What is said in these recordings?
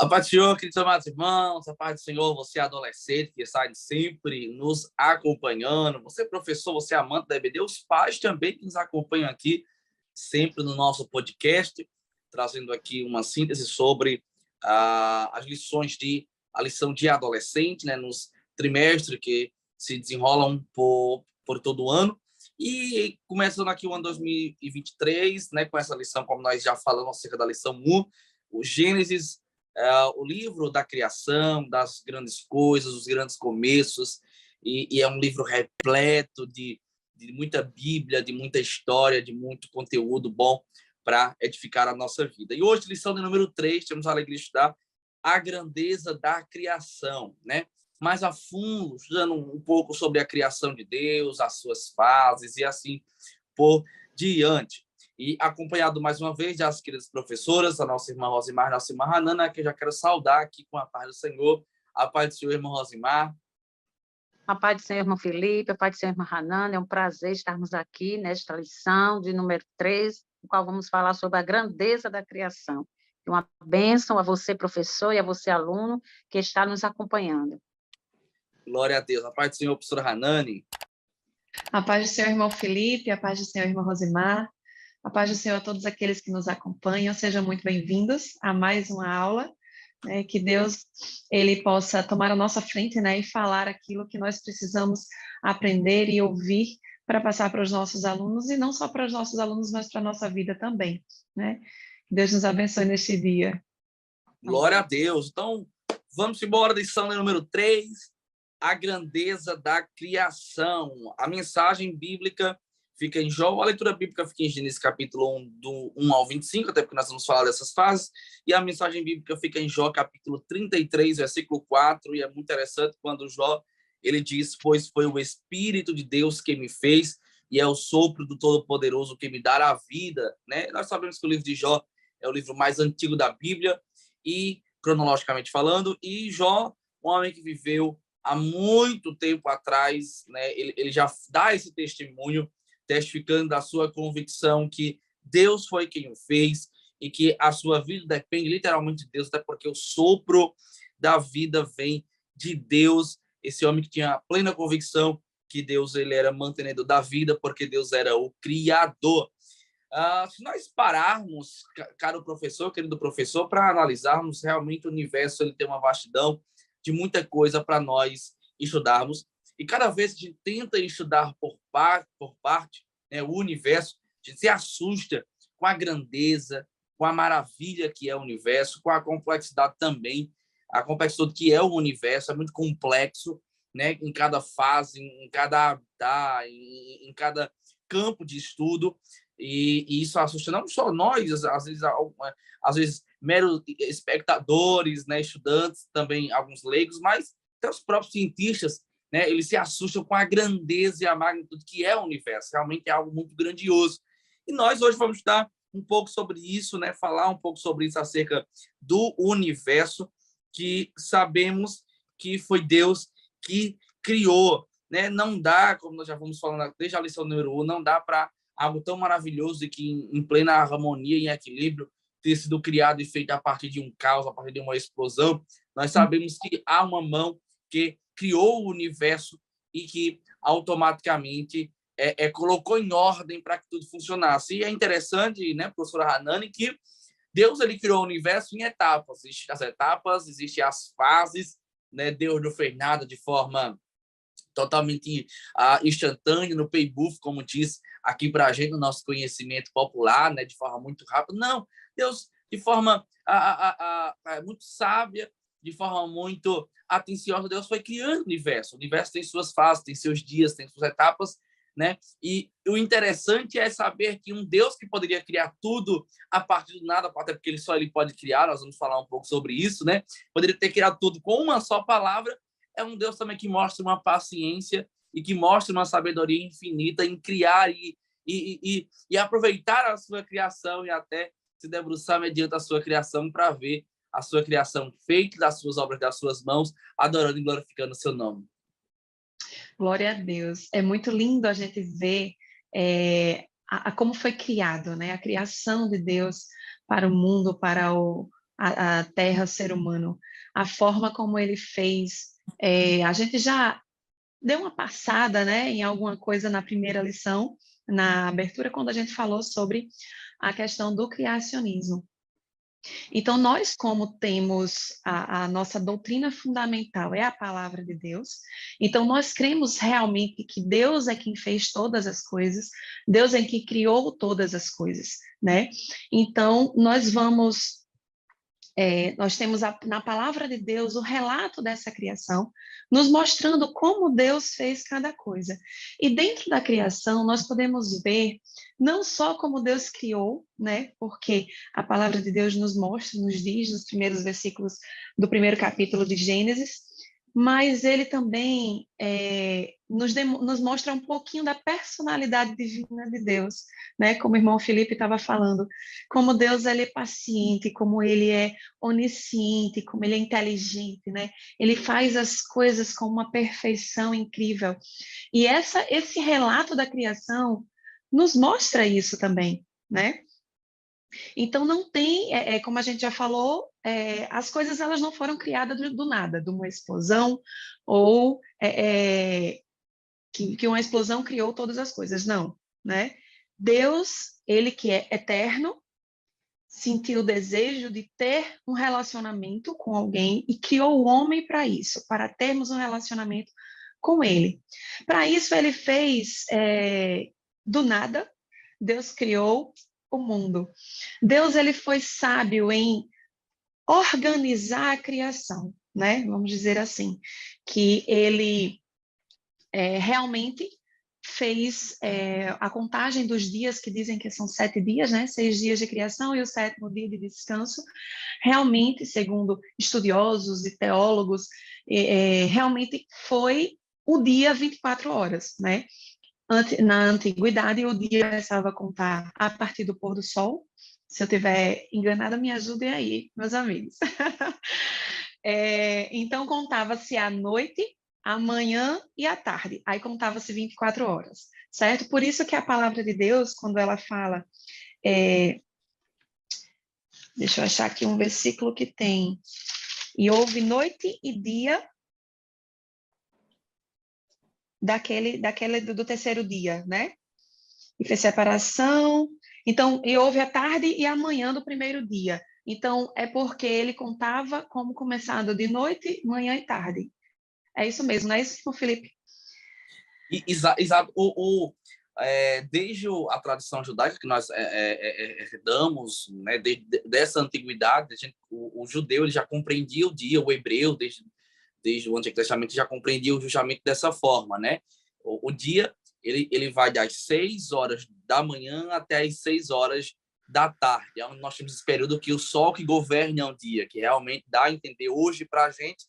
A paz do Senhor, queridos amados irmãos, a paz do Senhor, você é adolescente que está sempre nos acompanhando, você é professor, você é amante da EBD, os pais também que nos acompanham aqui, sempre no nosso podcast, trazendo aqui uma síntese sobre as lições a lição de adolescente, né, nos trimestres que se desenrolam por todo o ano, e começando aqui o ano 2023, né, com essa lição, como nós já falamos acerca da lição 1, o Gênesis, o livro da criação, das grandes coisas, os grandes começos, e é um livro repleto de muita Bíblia, de muita história, de muito conteúdo bom para edificar a nossa vida. E hoje, lição de número 3, temos a alegria de estudar a grandeza da criação, né? Mais a fundo, estudando um pouco sobre a criação de Deus, as suas fases e assim por diante. E acompanhado mais uma vez das queridas professoras, a nossa irmã Rosimar, a nossa irmã Hanana, que eu já quero saudar aqui com a paz do Senhor. A paz do Senhor, irmã Rosimar. A paz do Senhor, irmão Felipe, a paz do Senhor, irmã Hanana. É um prazer estarmos aqui nesta lição de número 3, no qual vamos falar sobre a grandeza da criação. Uma bênção a você, professor, e a você, aluno, que está nos acompanhando. Glória a Deus. A paz do Senhor, professora Hanani. A paz do Senhor, irmão Felipe, a paz do Senhor, irmã Rosimar, a paz do Senhor a todos aqueles que nos acompanham. Sejam muito bem-vindos a mais uma aula, né, que Deus ele possa tomar a nossa frente, né, e falar aquilo que nós precisamos aprender e ouvir para passar para os nossos alunos, e não só para os nossos alunos, mas para a nossa vida também, né? Que Deus nos abençoe neste dia. Glória a Deus. Então, vamos embora, lição número 3, a grandeza da criação. A mensagem bíblica fica em Jó, a leitura bíblica fica em Gênesis capítulo 1, do 1 ao 25, até porque nós vamos falar dessas fases, e a mensagem bíblica fica em Jó, capítulo 33, versículo 4, e é muito interessante quando Jó, ele diz, pois foi o Espírito de Deus que me fez, e é o sopro do Todo-Poderoso que me dará a vida, né? Nós sabemos que o livro de Jó é o livro mais antigo da Bíblia, e cronologicamente falando, e Jó, um homem que viveu há muito tempo atrás, né, ele já dá esse testemunho, testificando da sua convicção que Deus foi quem o fez e que a sua vida depende literalmente de Deus, até porque o sopro da vida vem de Deus. Esse homem que tinha plena convicção que Deus ele era mantenedor da vida, porque Deus era o Criador. Se nós pararmos, caro professor, querido professor, para analisarmos realmente o universo, ele tem uma vastidão de muita coisa para nós estudarmos. E cada vez que a gente tenta estudar por parte, né, o universo, a gente se assusta com a grandeza, com a maravilha que é o universo, com a complexidade também. A complexidade que é o universo é muito complexo, né, em cada fase, em cada habitat, em cada campo de estudo. E isso assusta não só nós, às vezes meros espectadores, né, estudantes, também alguns leigos, mas até os próprios cientistas, né, eles se assustam com a grandeza e a magnitude que é o universo. Realmente é algo muito grandioso. E nós hoje vamos estudar um pouco sobre isso, né, falar um pouco sobre isso acerca do universo, que sabemos que foi Deus que criou, né? Não dá, como nós já vamos falando desde a lição número 1, não dá para algo tão maravilhoso e que em plena harmonia e equilíbrio ter sido criado e feito a partir de um caos, a partir de uma explosão. Nós sabemos que há uma mão que criou o universo e que automaticamente colocou em ordem para que tudo funcionasse. E é interessante, né, professora Hanani, que Deus ele criou o universo em etapas. Existem as etapas, existem as fases, né? Deus não fez nada de forma totalmente instantânea, no paybuff, como diz aqui para a gente, no nosso conhecimento popular, né, de forma muito rápida. Não, Deus, de forma muito sábia, de forma muito atenciosa, Deus foi criando o universo. O universo tem suas fases, tem seus dias, tem suas etapas, né? E o interessante é saber que um Deus que poderia criar tudo a partir do nada, até porque ele pode criar, nós vamos falar um pouco sobre isso, né? Poderia ter criado tudo com uma só palavra. É um Deus também que mostra uma paciência e que mostra uma sabedoria infinita em criar e aproveitar a sua criação e até se debruçar mediante a sua criação para ver a sua criação feita das suas obras, das suas mãos, adorando e glorificando o seu nome. Glória a Deus. É muito lindo a gente ver como foi criado, né? A criação de Deus para o mundo, para a terra, o ser humano, a forma como ele fez. A gente já deu uma passada, né, em alguma coisa na primeira lição, na abertura, quando a gente falou sobre a questão do criacionismo. Então, nós, como temos a nossa doutrina fundamental, é a palavra de Deus, então nós cremos realmente que Deus é quem fez todas as coisas, Deus é quem criou todas as coisas, né? Então, nós temos na palavra de Deus o relato dessa criação, nos mostrando como Deus fez cada coisa. E dentro da criação, nós podemos ver não só como Deus criou, né? Porque a palavra de Deus nos mostra, nos diz, nos primeiros versículos do primeiro capítulo de Gênesis, mas ele também nos mostra um pouquinho da personalidade divina de Deus, né? Como o irmão Felipe estava falando, como Deus ele é paciente, como ele é onisciente, como ele é inteligente, né? Ele faz as coisas com uma perfeição incrível. E esse relato da criação nos mostra isso também, né? Então não tem, como a gente já falou, as coisas elas não foram criadas do nada, de uma explosão ou que uma explosão criou todas as coisas, não, né? Deus, ele que é eterno, sentiu o desejo de ter um relacionamento com alguém e criou o homem para isso, para termos um relacionamento com ele. Para isso ele fez do nada, Deus criou o mundo. Deus ele foi sábio em organizar a criação, né? Vamos dizer assim, que ele realmente fez a contagem dos dias, que dizem que são 7 dias, né? 6 dias de criação e o 7º dia de descanso. Realmente, segundo estudiosos e teólogos, realmente foi o dia 24 horas, né? Na antiguidade, o dia começava a contar a partir do pôr do sol. Se eu estiver enganada, me ajudem aí, meus amigos. Então, contava-se a noite, a manhã e a tarde. Aí contava-se 24 horas, certo? Por isso que a palavra de Deus, quando ela fala... deixa eu achar aqui um versículo que tem... E houve noite e dia do terceiro dia, né? E fez separação. Então, e houve a tarde e a manhã do primeiro dia. Então, é porque ele contava como começando de noite, manhã e tarde. É isso mesmo, não é isso, Felipe? Exato. Desde a tradição judaica que nós herdamos, né, dessa antiguidade, o judeu ele já compreendia o dia, o hebreu, desde o Antigo Testamento, já compreendia justamente dessa forma, né? O dia ele vai das 6 horas da manhã até as 6 horas da tarde. Nós temos esse período que o sol que governa o dia, que realmente dá a entender hoje para a gente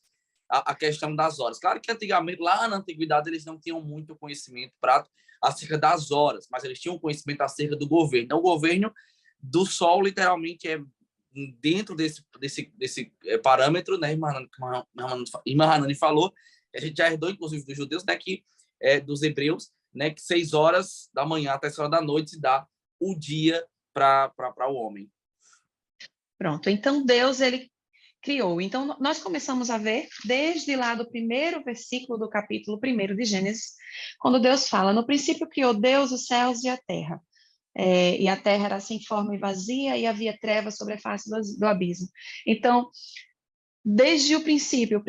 a questão das horas. Claro que antigamente, lá na antiguidade, eles não tinham muito conhecimento prático acerca das horas, mas eles tinham conhecimento acerca do governo. Então, o governo do sol, literalmente, é dentro desse parâmetro, né, irmã Hanani falou, a gente já herdou, inclusive, dos judeus, né, dos hebreus, né, que 6 horas da manhã até 6 horas da noite se dá o dia para o homem. Pronto, então Deus, ele criou. Então, nós começamos a ver, desde lá do primeiro versículo do capítulo 1 de Gênesis, quando Deus fala, no princípio criou Deus os céus e a terra. E a terra era sem forma e vazia, e havia trevas sobre a face do abismo. Então, desde o princípio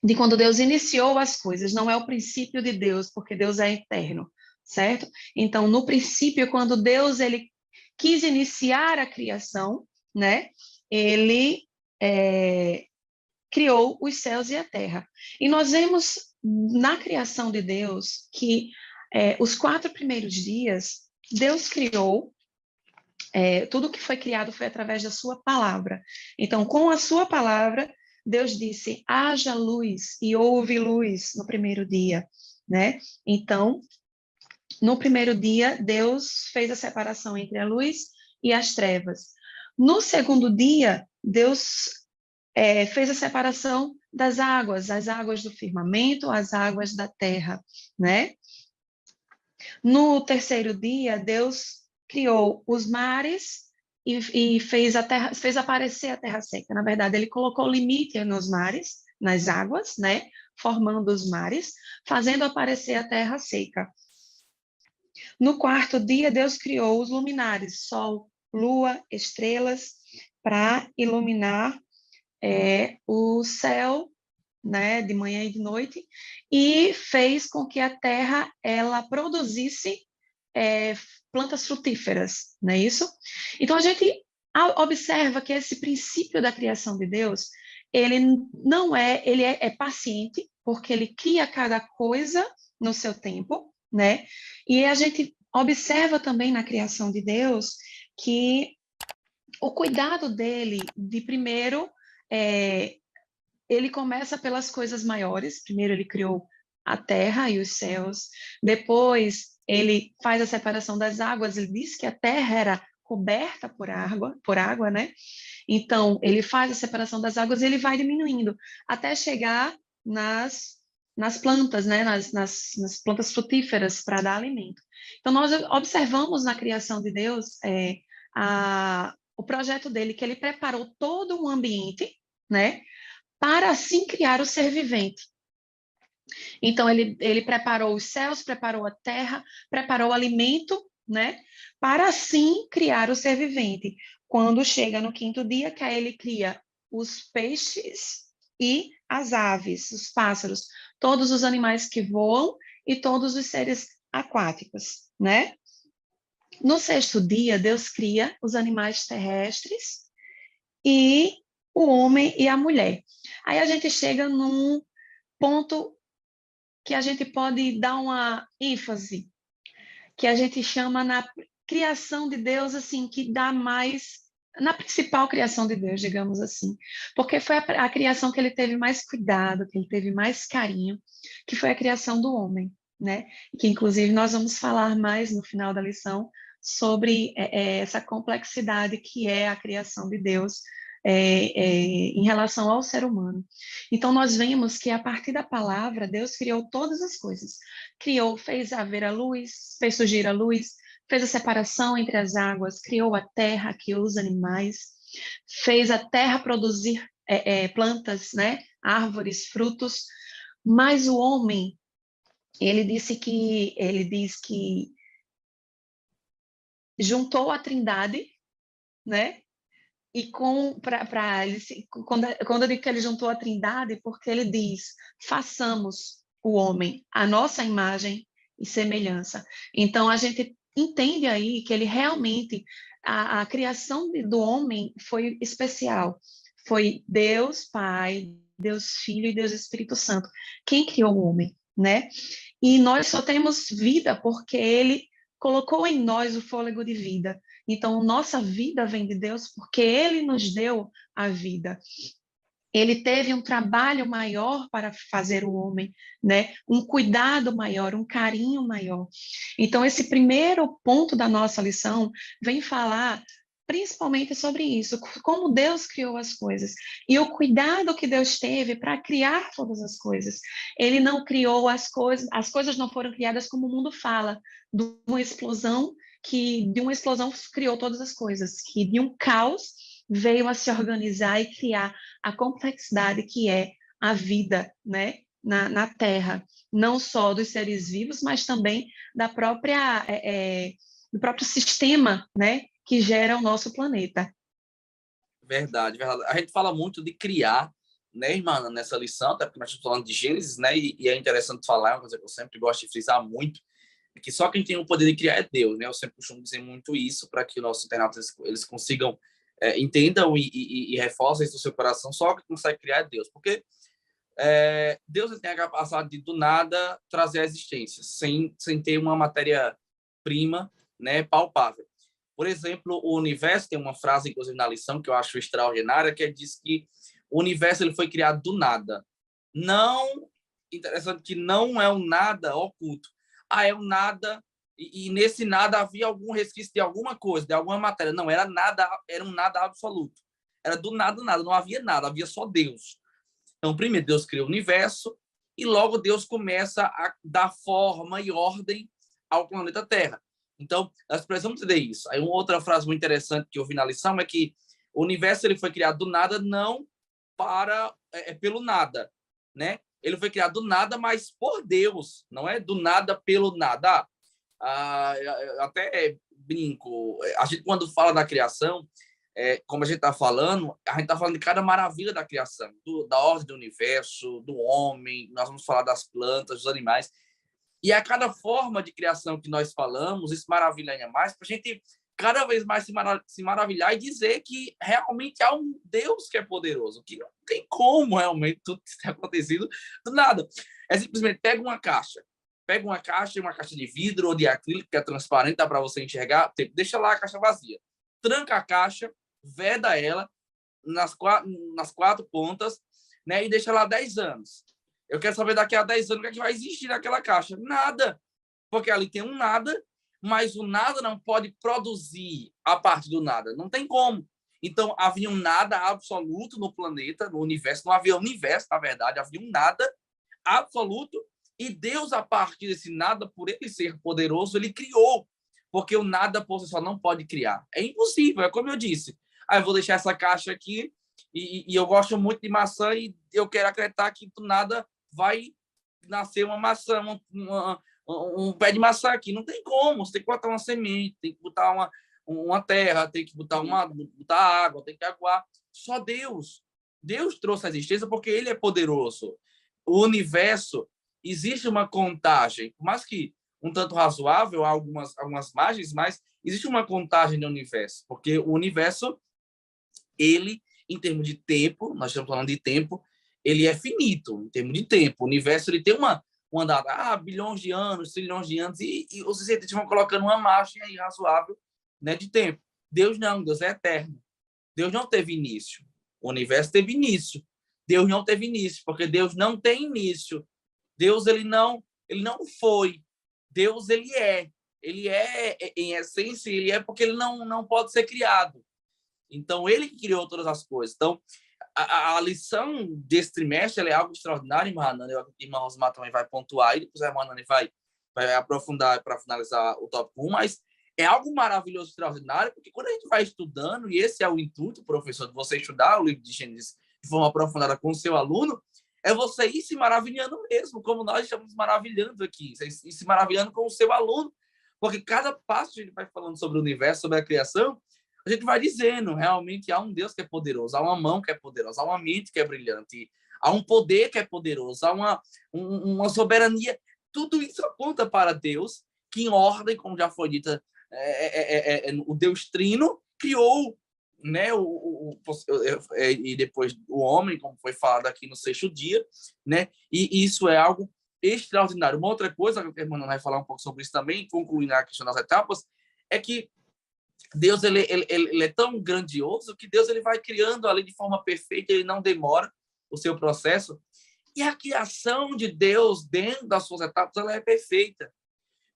de quando Deus iniciou as coisas, não é o princípio de Deus, porque Deus é eterno, certo? Então, no princípio, quando Deus ele quis iniciar a criação, né? Ele criou os céus e a terra. E nós vemos na criação de Deus que os 4 primeiros dias, Deus criou, tudo que foi criado foi através da sua palavra. Então, com a sua palavra, Deus disse, haja luz, e houve luz no primeiro dia, né? Então, no primeiro dia, Deus fez a separação entre a luz e as trevas. No segundo dia, Deus fez a separação das águas, as águas do firmamento, as águas da terra, né? No terceiro dia, Deus criou os mares e fez aparecer a terra seca. Na verdade, ele colocou limite nos mares, nas águas, né? Formando os mares, fazendo aparecer a terra seca. No quarto dia, Deus criou os luminares, sol, lua, estrelas, para iluminar o céu, né, de manhã e de noite, e fez com que a terra ela produzisse plantas frutíferas, não é isso? Então a gente observa que esse princípio da criação de Deus, ele não é, ele é paciente, porque ele cria cada coisa no seu tempo, né? E a gente observa também na criação de Deus que o cuidado dele, de primeiro, ele começa pelas coisas maiores. Primeiro ele criou a terra e os céus. Depois ele faz a separação das águas. Ele diz que a terra era coberta por água, né? Então ele faz a separação das águas e ele vai diminuindo até chegar nas plantas, né? Nas plantas frutíferas para dar alimento. Então nós observamos na criação de Deus o projeto dele, que ele preparou todo um ambiente, né? Para assim criar o ser vivente. Então, ele preparou os céus, preparou a terra, preparou o alimento, né? Para assim criar o ser vivente. Quando chega no quinto dia, que aí ele cria os peixes e as aves, os pássaros, todos os animais que voam e todos os seres aquáticos, né? No sexto dia, Deus cria os animais terrestres e o homem e a mulher. Aí a gente chega num ponto que a gente pode dar uma ênfase, que a gente chama na criação de Deus, assim, que dá mais, na principal criação de Deus, digamos assim, porque foi a criação que ele teve mais cuidado, que ele teve mais carinho, que foi a criação do homem, né? Que inclusive nós vamos falar mais no final da lição sobre essa complexidade que é a criação de Deus em relação ao ser humano. Então, nós vemos que a partir da palavra, Deus criou todas as coisas. Criou, fez haver a luz, fez surgir a luz, fez a separação entre as águas, criou a terra, criou os animais, fez a terra produzir plantas, né? Árvores, frutos, mas o homem, ele diz que juntou a Trindade, né? E quando eu digo que ele juntou a Trindade, porque ele diz: façamos o homem a nossa imagem e semelhança. Então a gente entende aí que ele realmente a criação do homem foi especial. Foi Deus Pai, Deus Filho e Deus Espírito Santo quem criou o homem, né? E nós só temos vida porque ele colocou em nós o fôlego de vida. Então, nossa vida vem de Deus porque ele nos deu a vida. Ele teve um trabalho maior para fazer o homem, né? Um cuidado maior, um carinho maior. Então, esse primeiro ponto da nossa lição vem falar principalmente sobre isso, como Deus criou as coisas e o cuidado que Deus teve para criar todas as coisas. Ele não criou as coisas não foram criadas como o mundo fala, de uma explosão criou todas as coisas, que de um caos veio a se organizar e criar a complexidade que é a vida, né, na Terra, não só dos seres vivos, mas também do próprio sistema, né, que gera o nosso planeta. Verdade, verdade. A gente fala muito de criar, né, irmã, nessa lição, até porque nós estamos falando de Gênesis, né, e é interessante falar, é uma coisa que eu sempre gosto de frisar muito, é que só quem tem o poder de criar é Deus, né? Eu sempre costumo dizer muito isso para que os nossos internautas eles consigam entendam e reforcem isso no seu coração. Só quem consegue criar é Deus, porque Deus tem a capacidade de, do nada, trazer a existência, sem ter uma matéria-prima, né, palpável. Por exemplo, o universo tem uma frase, inclusive, na lição, que eu acho extraordinária, que diz que o universo ele foi criado do nada. Não, interessante que não é um nada oculto. É um nada, e nesse nada havia algum resquício de alguma coisa, de alguma matéria. Não, era nada, era um nada absoluto. Era do nada, nada, não havia nada, havia só Deus. Então, primeiro, Deus criou o universo, e logo Deus começa a dar forma e ordem ao planeta Terra. Então, nós precisamos entender isso. Aí, uma outra frase muito interessante que eu vi na lição é que o universo ele foi criado do nada, não pelo nada, né? Ele foi criado do nada, mas por Deus, não é do nada pelo nada. Eu até brinco, a gente quando fala da criação, como a gente está falando de cada maravilha da criação, da ordem do universo, do homem, nós vamos falar das plantas, dos animais, e a cada forma de criação que nós falamos, isso maravilha ainda mais, para a gente cada vez mais se maravilhar e dizer que realmente há um Deus que é poderoso, que não tem como realmente tudo ter acontecido do nada. É simplesmente pega uma caixa de vidro ou de acrílico que é transparente, dá para você enxergar, deixa lá a caixa vazia, tranca a caixa, veda ela nas quatro pontas, né, e deixa lá 10 anos. Eu quero saber daqui a 10 anos o que é que vai existir naquela caixa. Nada, porque ali tem um nada, mas o nada não pode produzir a partir do nada. Não tem como. Então, havia um nada absoluto no planeta, no universo. Não havia universo, na verdade. Havia um nada absoluto. E Deus, a partir desse nada, por ele ser poderoso, ele criou. Porque o nada por si só não pode criar. É impossível, é como eu disse. Aí eu vou deixar essa caixa aqui e eu gosto muito de maçã e eu quero acreditar que do nada vai nascer uma maçã, um pé de maçã aqui. Não tem como. Você tem que botar uma semente, tem que botar uma terra, tem que botar água, tem que aguar. Só Deus. Deus trouxe a existência porque ele é poderoso. O universo, existe uma contagem, por mais que um tanto razoável, há algumas margens, mas existe uma contagem no universo, porque o universo, ele, em termos de tempo, nós estamos falando de tempo, ele é finito, em termos de tempo. O universo ele tem uma data, bilhões de anos, trilhões de anos, e os cientistas vão colocando uma margem aí razoável, né, de tempo. Deus não, Deus é eterno. Deus não teve início. O universo teve início. Deus não teve início, porque Deus não tem início. Deus ele não foi. Deus ele é em essência, ele é porque ele não pode ser criado. Então ele criou todas as coisas. Então a lição desse trimestre ela é algo extraordinário, irmã Hanani. Eu acredito que a irmã Rosmar também vai pontuar e depois a irmã Hanani vai aprofundar para finalizar o tópico 1, mas é algo maravilhoso, extraordinário, porque quando a gente vai estudando, e esse é o intuito, professor, de você estudar o livro de Gênesis de forma aprofundada com o seu aluno, é você ir se maravilhando mesmo, como nós estamos maravilhando aqui, e se maravilhando com o seu aluno, porque cada passo que a gente vai falando sobre o universo, sobre a criação, a gente vai dizendo, realmente há um Deus que é poderoso, há uma mão que é poderosa, há uma mente que é brilhante, há um poder que é poderoso, há uma soberania. Tudo isso aponta para Deus, que em ordem, como já foi dita, o Deus Trino criou, né, e depois o homem, como foi falado aqui no 6º dia, né, e isso é algo extraordinário. Uma outra coisa, que a irmã vai falar um pouco sobre isso também, concluindo a questão das etapas, é que Deus ele é tão grandioso que Deus ele vai criando ali de forma perfeita, ele não demora o seu processo, e a criação de Deus dentro das suas etapas ela é perfeita.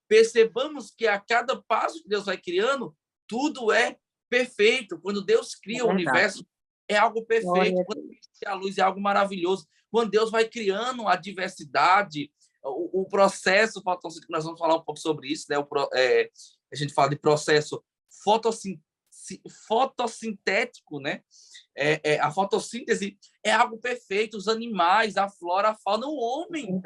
Percebamos que a cada passo que Deus vai criando, tudo é perfeito. Quando Deus cria o universo, é algo perfeito. Quando Deus cria a luz, é algo maravilhoso. Quando Deus vai criando a diversidade, o processo fotossíntetico, nós vamos falar um pouco sobre isso, né? A gente fala de processo fotossintético, né? A fotossíntese é algo perfeito. Os animais, a flora, a fauna, o homem,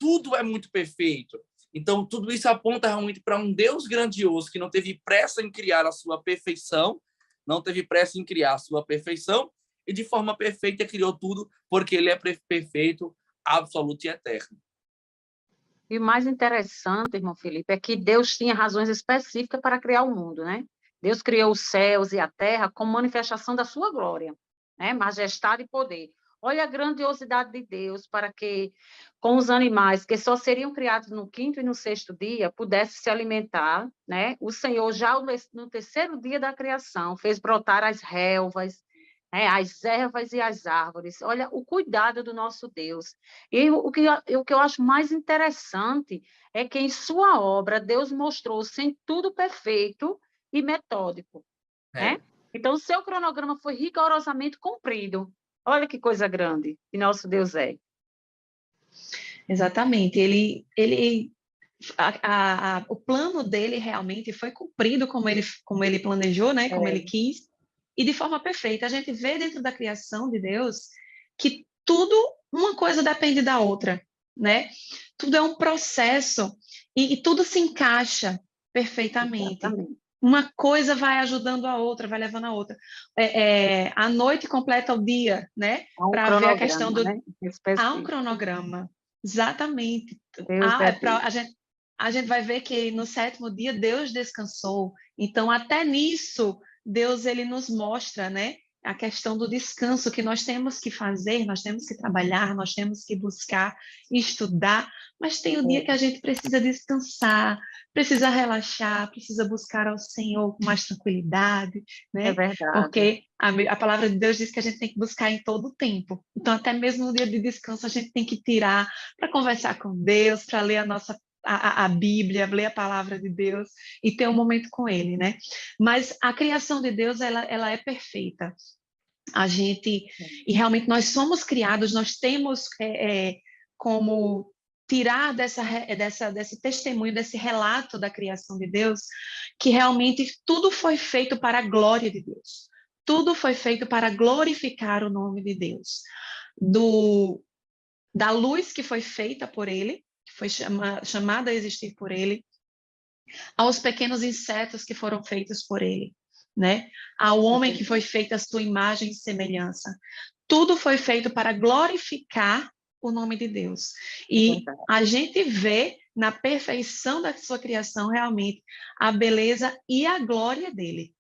tudo é muito perfeito. Então, tudo isso aponta realmente para um Deus grandioso que não teve pressa em criar a sua perfeição, e de forma perfeita criou tudo, porque ele é perfeito, absoluto e eterno. E o mais interessante, irmão Felipe, é que Deus tinha razões específicas para criar o mundo, né? Deus criou os céus e a terra como manifestação da sua glória, né? Majestade e poder. Olha a grandiosidade de Deus para que, com os animais que só seriam criados no 5º e no 6º dia, pudesse se alimentar, né? O Senhor, já no 3º dia da criação, fez brotar as relvas, né? As ervas e as árvores. Olha o cuidado do nosso Deus. E o que eu acho mais interessante é que, em sua obra, Deus mostrou-se em tudo perfeito e metódico, né? Então, o seu cronograma foi rigorosamente cumprido. Olha que coisa grande que nosso Deus é. Exatamente. Ele o plano dele realmente foi cumprido como ele planejou, né? Como ele quis, e de forma perfeita. A gente vê dentro da criação de Deus que tudo, uma coisa depende da outra, né? Tudo é um processo e tudo se encaixa perfeitamente. Exatamente. Uma coisa vai ajudando a outra, vai levando a outra. A noite completa o dia, né? Há um Para ver a questão cronograma, do... né? Há um Específico. cronograma, exatamente. Deus é Deus. A gente vai ver que no sétimo dia Deus descansou. Então, até nisso, Deus ele nos mostra, né? A questão do descanso que nós temos que fazer, nós temos que trabalhar, nós temos que buscar, estudar, mas tem o dia que a gente precisa descansar, precisa relaxar, precisa buscar ao Senhor com mais tranquilidade, É né? verdade. Porque a palavra de Deus diz que a gente tem que buscar em todo o tempo. Então, até mesmo no dia de descanso, a gente tem que tirar para conversar com Deus, para ler a Bíblia, ler a palavra de Deus e ter um momento com Ele, né? Mas a criação de Deus, ela é perfeita. E realmente nós somos criados, nós temos como tirar desse testemunho, desse relato da criação de Deus, que realmente tudo foi feito para a glória de Deus. Tudo foi feito para glorificar o nome de Deus. Da luz que foi feita por Ele, que foi chamada a existir por Ele, aos pequenos insetos que foram feitos por Ele, né? Ao homem que foi feita a sua imagem e semelhança. Tudo foi feito para glorificar o nome de Deus. E a gente vê na perfeição da sua criação realmente a beleza e a glória dele.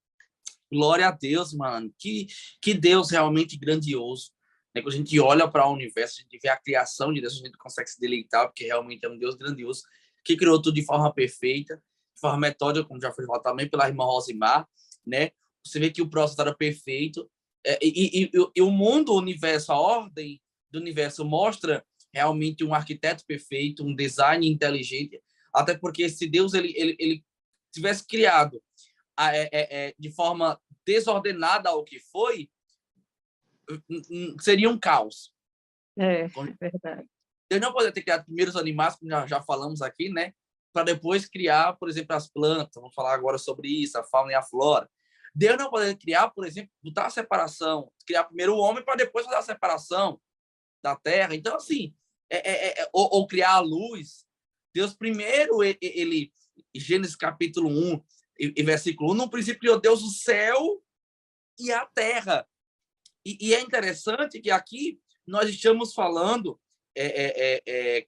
Glória a Deus, mano. Que Deus realmente grandioso. Quando a gente olha para o universo, a gente vê a criação de Deus, a gente consegue se deleitar, porque realmente é um Deus grandioso, que criou tudo de forma perfeita, de forma metódica, como já foi falado também pela irmã Rosimar, né? Você vê que o processo era perfeito. E o mundo, o universo, a ordem do universo mostra realmente um arquiteto perfeito, um design inteligente, até porque se Deus ele tivesse criado de forma desordenada ao que foi, seria um caos. É verdade. Deus não poderia ter criado primeiro os animais, como já falamos aqui, né? Para depois criar, por exemplo, as plantas. Vamos falar agora sobre isso, a fauna e a flora. Deus não poderia criar, por exemplo, botar a separação, criar primeiro o homem para depois fazer a separação da terra. Então, assim, ou criar a luz. Deus primeiro, ele Gênesis capítulo 1, e versículo 1, no princípio criou Deus o céu e a terra. E é interessante que aqui nós estamos falando,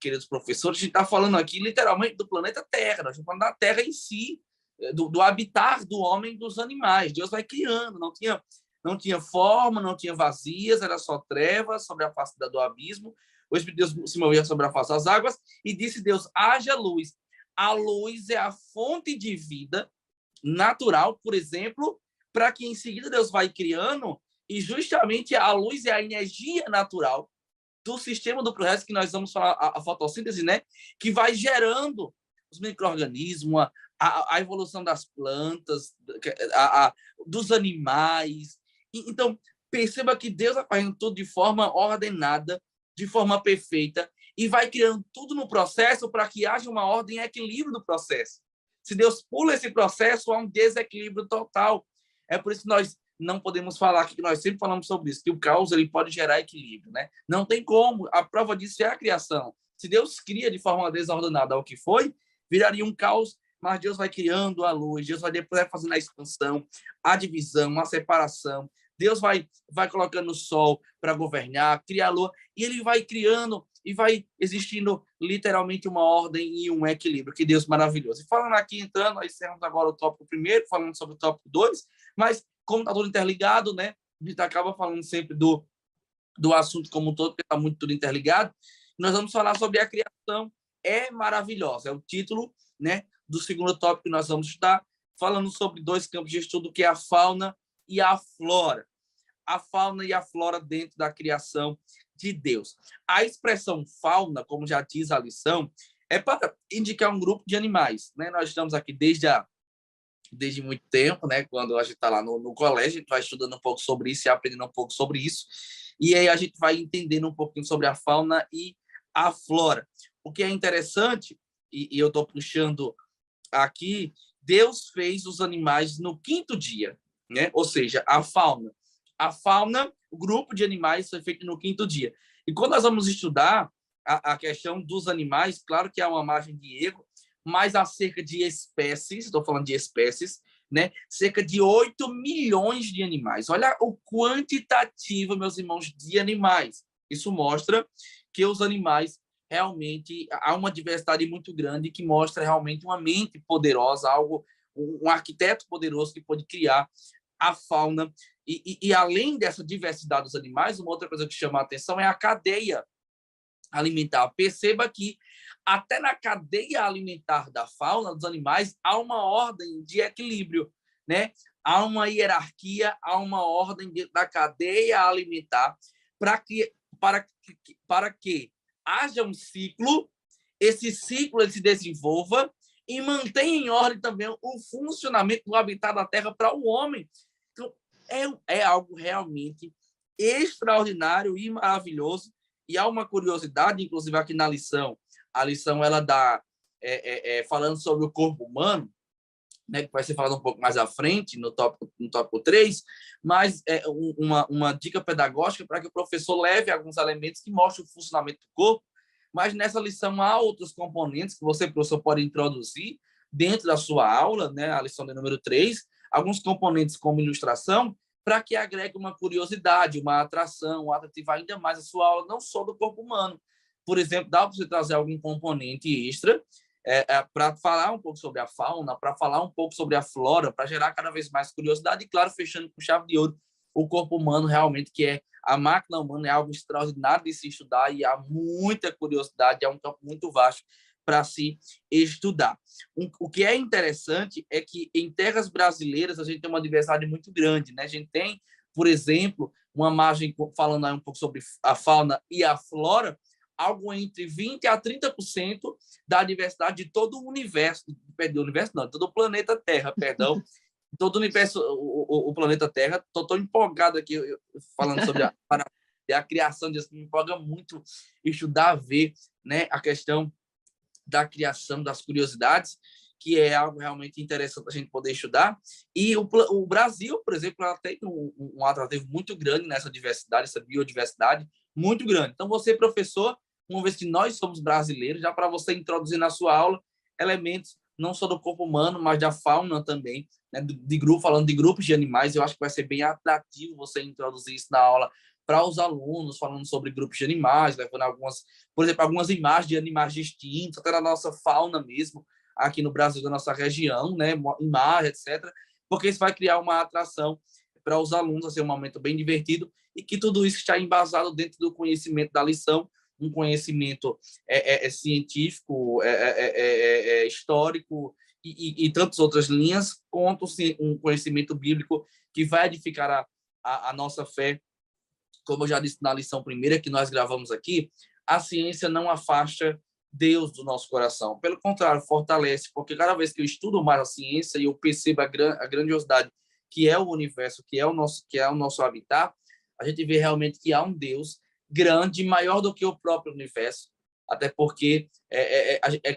queridos professores, a gente está falando aqui literalmente do planeta Terra, nós estamos falando da Terra em si, do habitar do homem e dos animais. Deus vai criando, não tinha forma, não tinha vazias, era só trevas sobre a face do abismo. O Espírito de Deus se movia sobre a face das águas e disse Deus, haja luz. A luz é a fonte de vida natural, por exemplo, para que em seguida Deus vai criando, e justamente a luz é a energia natural do sistema do processo que nós vamos falar, a fotossíntese, né? Que vai gerando os micro-organismos, a evolução das plantas, dos animais. Então, perceba que Deus vai fazendo tudo de forma ordenada, de forma perfeita, e vai criando tudo no processo para que haja uma ordem e equilíbrio do processo. Se Deus pula esse processo, há um desequilíbrio total. É por isso que nós não podemos falar aqui, que nós sempre falamos sobre isso, que o caos ele pode gerar equilíbrio, né? Não tem como. A prova disso é a criação. Se Deus cria de forma desordenada o que foi, viraria um caos, mas Deus vai criando a luz, Deus vai depois fazendo a expansão, a divisão, a separação. Deus vai colocando o sol para governar, criar a lua, e ele vai criando e vai existindo literalmente uma ordem e um equilíbrio. Que Deus maravilhoso. E falando aqui, entrando, nós encerramos agora o tópico primeiro, falando sobre o tópico 2, mas como está tudo interligado, né? A gente acaba falando sempre do assunto como um todo, porque está muito tudo interligado. Nós vamos falar sobre a criação é maravilhosa. É o título, né, do segundo tópico que nós vamos estar falando sobre dois campos de estudo, que é a fauna e a flora. A fauna e a flora dentro da criação de Deus. A expressão fauna, como já diz a lição, é para indicar um grupo de animais, né? Nós estamos aqui desde muito tempo, né? Quando a gente está lá no colégio, a gente vai estudando um pouco sobre isso e aprendendo um pouco sobre isso. E aí a gente vai entendendo um pouquinho sobre a fauna e a flora. O que é interessante e eu estou puxando aqui, Deus fez os animais no 5º dia, né? Ou seja, a fauna. A fauna, o grupo de animais foi feito no 5º dia. E quando nós vamos estudar a questão dos animais, claro que há uma margem de erro, mas há cerca de espécies, estou falando de espécies, né? Cerca de 8 milhões de animais. Olha o quantitativo, meus irmãos, de animais. Isso mostra que os animais realmente há uma diversidade muito grande que mostra realmente uma mente poderosa, algo, um arquiteto poderoso que pode criar a fauna. E além dessa diversidade dos animais, uma outra coisa que chama a atenção é a cadeia alimentar. Perceba que até na cadeia alimentar da fauna, dos animais, há uma ordem de equilíbrio, né? Há uma hierarquia, há uma ordem da cadeia alimentar para que haja um ciclo, esse ciclo ele se desenvolva e mantenha em ordem também o funcionamento do habitat da Terra para o homem. Então, é algo realmente extraordinário e maravilhoso. E há uma curiosidade, inclusive aqui na lição. A lição ela dá falando sobre o corpo humano, né, que vai ser falado um pouco mais à frente, no tópico 3, mas uma dica pedagógica para que o professor leve alguns elementos que mostram o funcionamento do corpo. Mas nessa lição há outros componentes que você, professor, pode introduzir dentro da sua aula, né, a lição de número 3, alguns componentes como ilustração, para que agregue uma curiosidade, uma atração, atrativar ainda mais a sua aula, não só do corpo humano. Por exemplo, dá para você trazer algum componente extra para falar um pouco sobre a fauna, para falar um pouco sobre a flora, para gerar cada vez mais curiosidade e, claro, fechando com chave de ouro, o corpo humano realmente, que é a máquina humana, é algo extraordinário de se estudar e há muita curiosidade, é um campo muito vasto para se estudar. O que é interessante é que em terras brasileiras a gente tem uma diversidade muito grande, né? A gente tem, por exemplo, uma margem, falando aí um pouco sobre a fauna e a flora, algo entre 20% a 30% da diversidade de todo o universo, todo o planeta Terra, perdão, todo o universo, o planeta Terra. Estou empolgado aqui falando sobre a criação disso, me empolga muito estudar, ver, né, a questão da criação, das curiosidades, que é algo realmente interessante a gente poder estudar. E o Brasil, por exemplo, ela tem um atrativo muito grande nessa diversidade, essa biodiversidade muito grande. Então, você, professor, uma vez que nós somos brasileiros, já para você introduzir na sua aula elementos não só do corpo humano, mas da fauna também, né, falando de grupos de animais, eu acho que vai ser bem atrativo você introduzir isso na aula para os alunos, falando sobre grupos de animais, levando por exemplo, algumas imagens de animais distintos, até na nossa fauna mesmo, aqui no Brasil, da nossa região, né, imagens, etc., porque isso vai criar uma atração para os alunos, vai ser um momento bem divertido, e que tudo isso está embasado dentro do conhecimento da lição, um conhecimento científico, histórico e tantas outras linhas, quanto um conhecimento bíblico que vai edificar a nossa fé. Como eu já disse na lição primeira que nós gravamos aqui, a ciência não afasta Deus do nosso coração. Pelo contrário, fortalece, porque cada vez que eu estudo mais a ciência e eu percebo a grandiosidade que é o universo, que é o nosso habitat, a gente vê realmente que há um Deus grande, maior do que o próprio universo, até porque,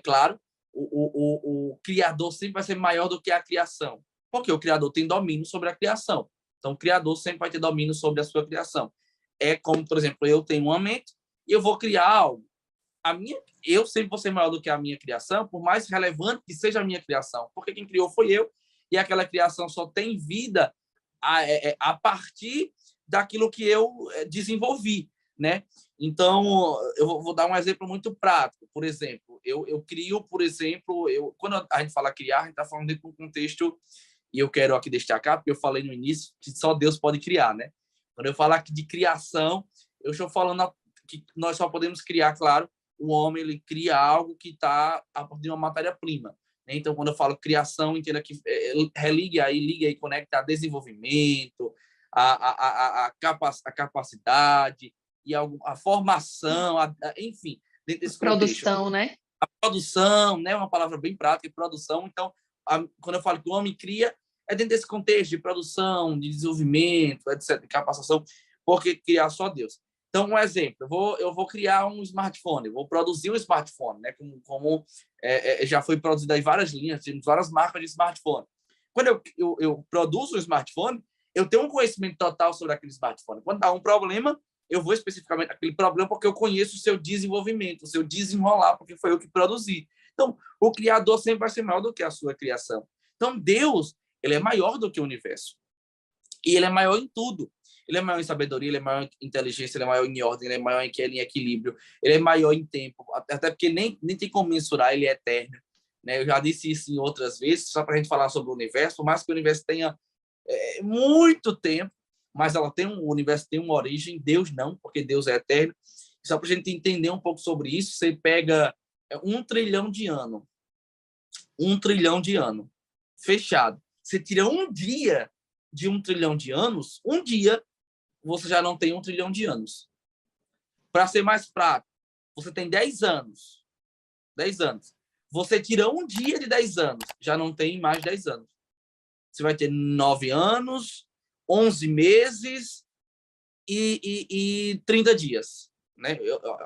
claro, o Criador sempre vai ser maior do que a criação, porque o Criador tem domínio sobre a criação. Então, o Criador sempre vai ter domínio sobre a sua criação. É como, por exemplo, eu tenho uma mente e eu vou criar algo. Eu sempre vou ser maior do que a minha criação, por mais relevante que seja a minha criação, porque quem criou foi eu, e aquela criação só tem vida a partir daquilo que eu desenvolvi, né? Então, eu vou dar um exemplo muito prático. Por exemplo, eu crio, por exemplo, quando a gente fala criar, a gente está falando dentro de um contexto, e eu quero aqui destacar, porque eu falei no início que só Deus pode criar, né? Quando eu falar aqui de criação, eu estou falando que nós só podemos criar, claro, o homem ele cria algo que está a partir de uma matéria-prima. Né? Então, quando eu falo criação, entenda que liga aí, conecta a desenvolvimento, a capacidade, e a formação, enfim, dentro desse produção, contexto. Né? A produção, né? Uma palavra bem prática, produção. Então, quando eu falo que o homem cria, é dentro desse contexto de produção, de desenvolvimento, etc., de capacitação, porque criar só Deus. Então, um exemplo, eu vou criar um smartphone, vou produzir um smartphone, né? Como já foi produzido aí várias linhas, temos várias marcas de smartphone. Quando eu produzo um smartphone, eu tenho um conhecimento total sobre aquele smartphone. Quando dá um problema, eu vou especificamente aquele problema porque eu conheço o seu desenvolvimento, o seu desenrolar, porque foi eu que produzi. Então, o criador sempre vai ser maior do que a sua criação. Então, Deus, ele é maior do que o universo. E ele é maior em tudo. Ele é maior em sabedoria, ele é maior em inteligência, ele é maior em ordem, ele é maior em equilíbrio, ele é maior em tempo, até porque nem tem como mensurar, ele é eterno. Né? Eu já disse isso em outras vezes, só para a gente falar sobre o universo, por mais que o universo tenha muito tempo, mas o universo tem uma origem, Deus não, porque Deus é eterno. Só para a gente entender um pouco sobre isso, você pega 1 trilhão de anos, 1 trilhão de anos, fechado. Você tira um dia de 1 trilhão de anos, um dia você já não tem 1 trilhão de anos. Para ser mais prático, você tem 10 anos. 10 anos. Você tira um dia de 10 anos, já não tem mais 10 anos. Você vai ter 9 anos, 11 meses e 30 dias. Né?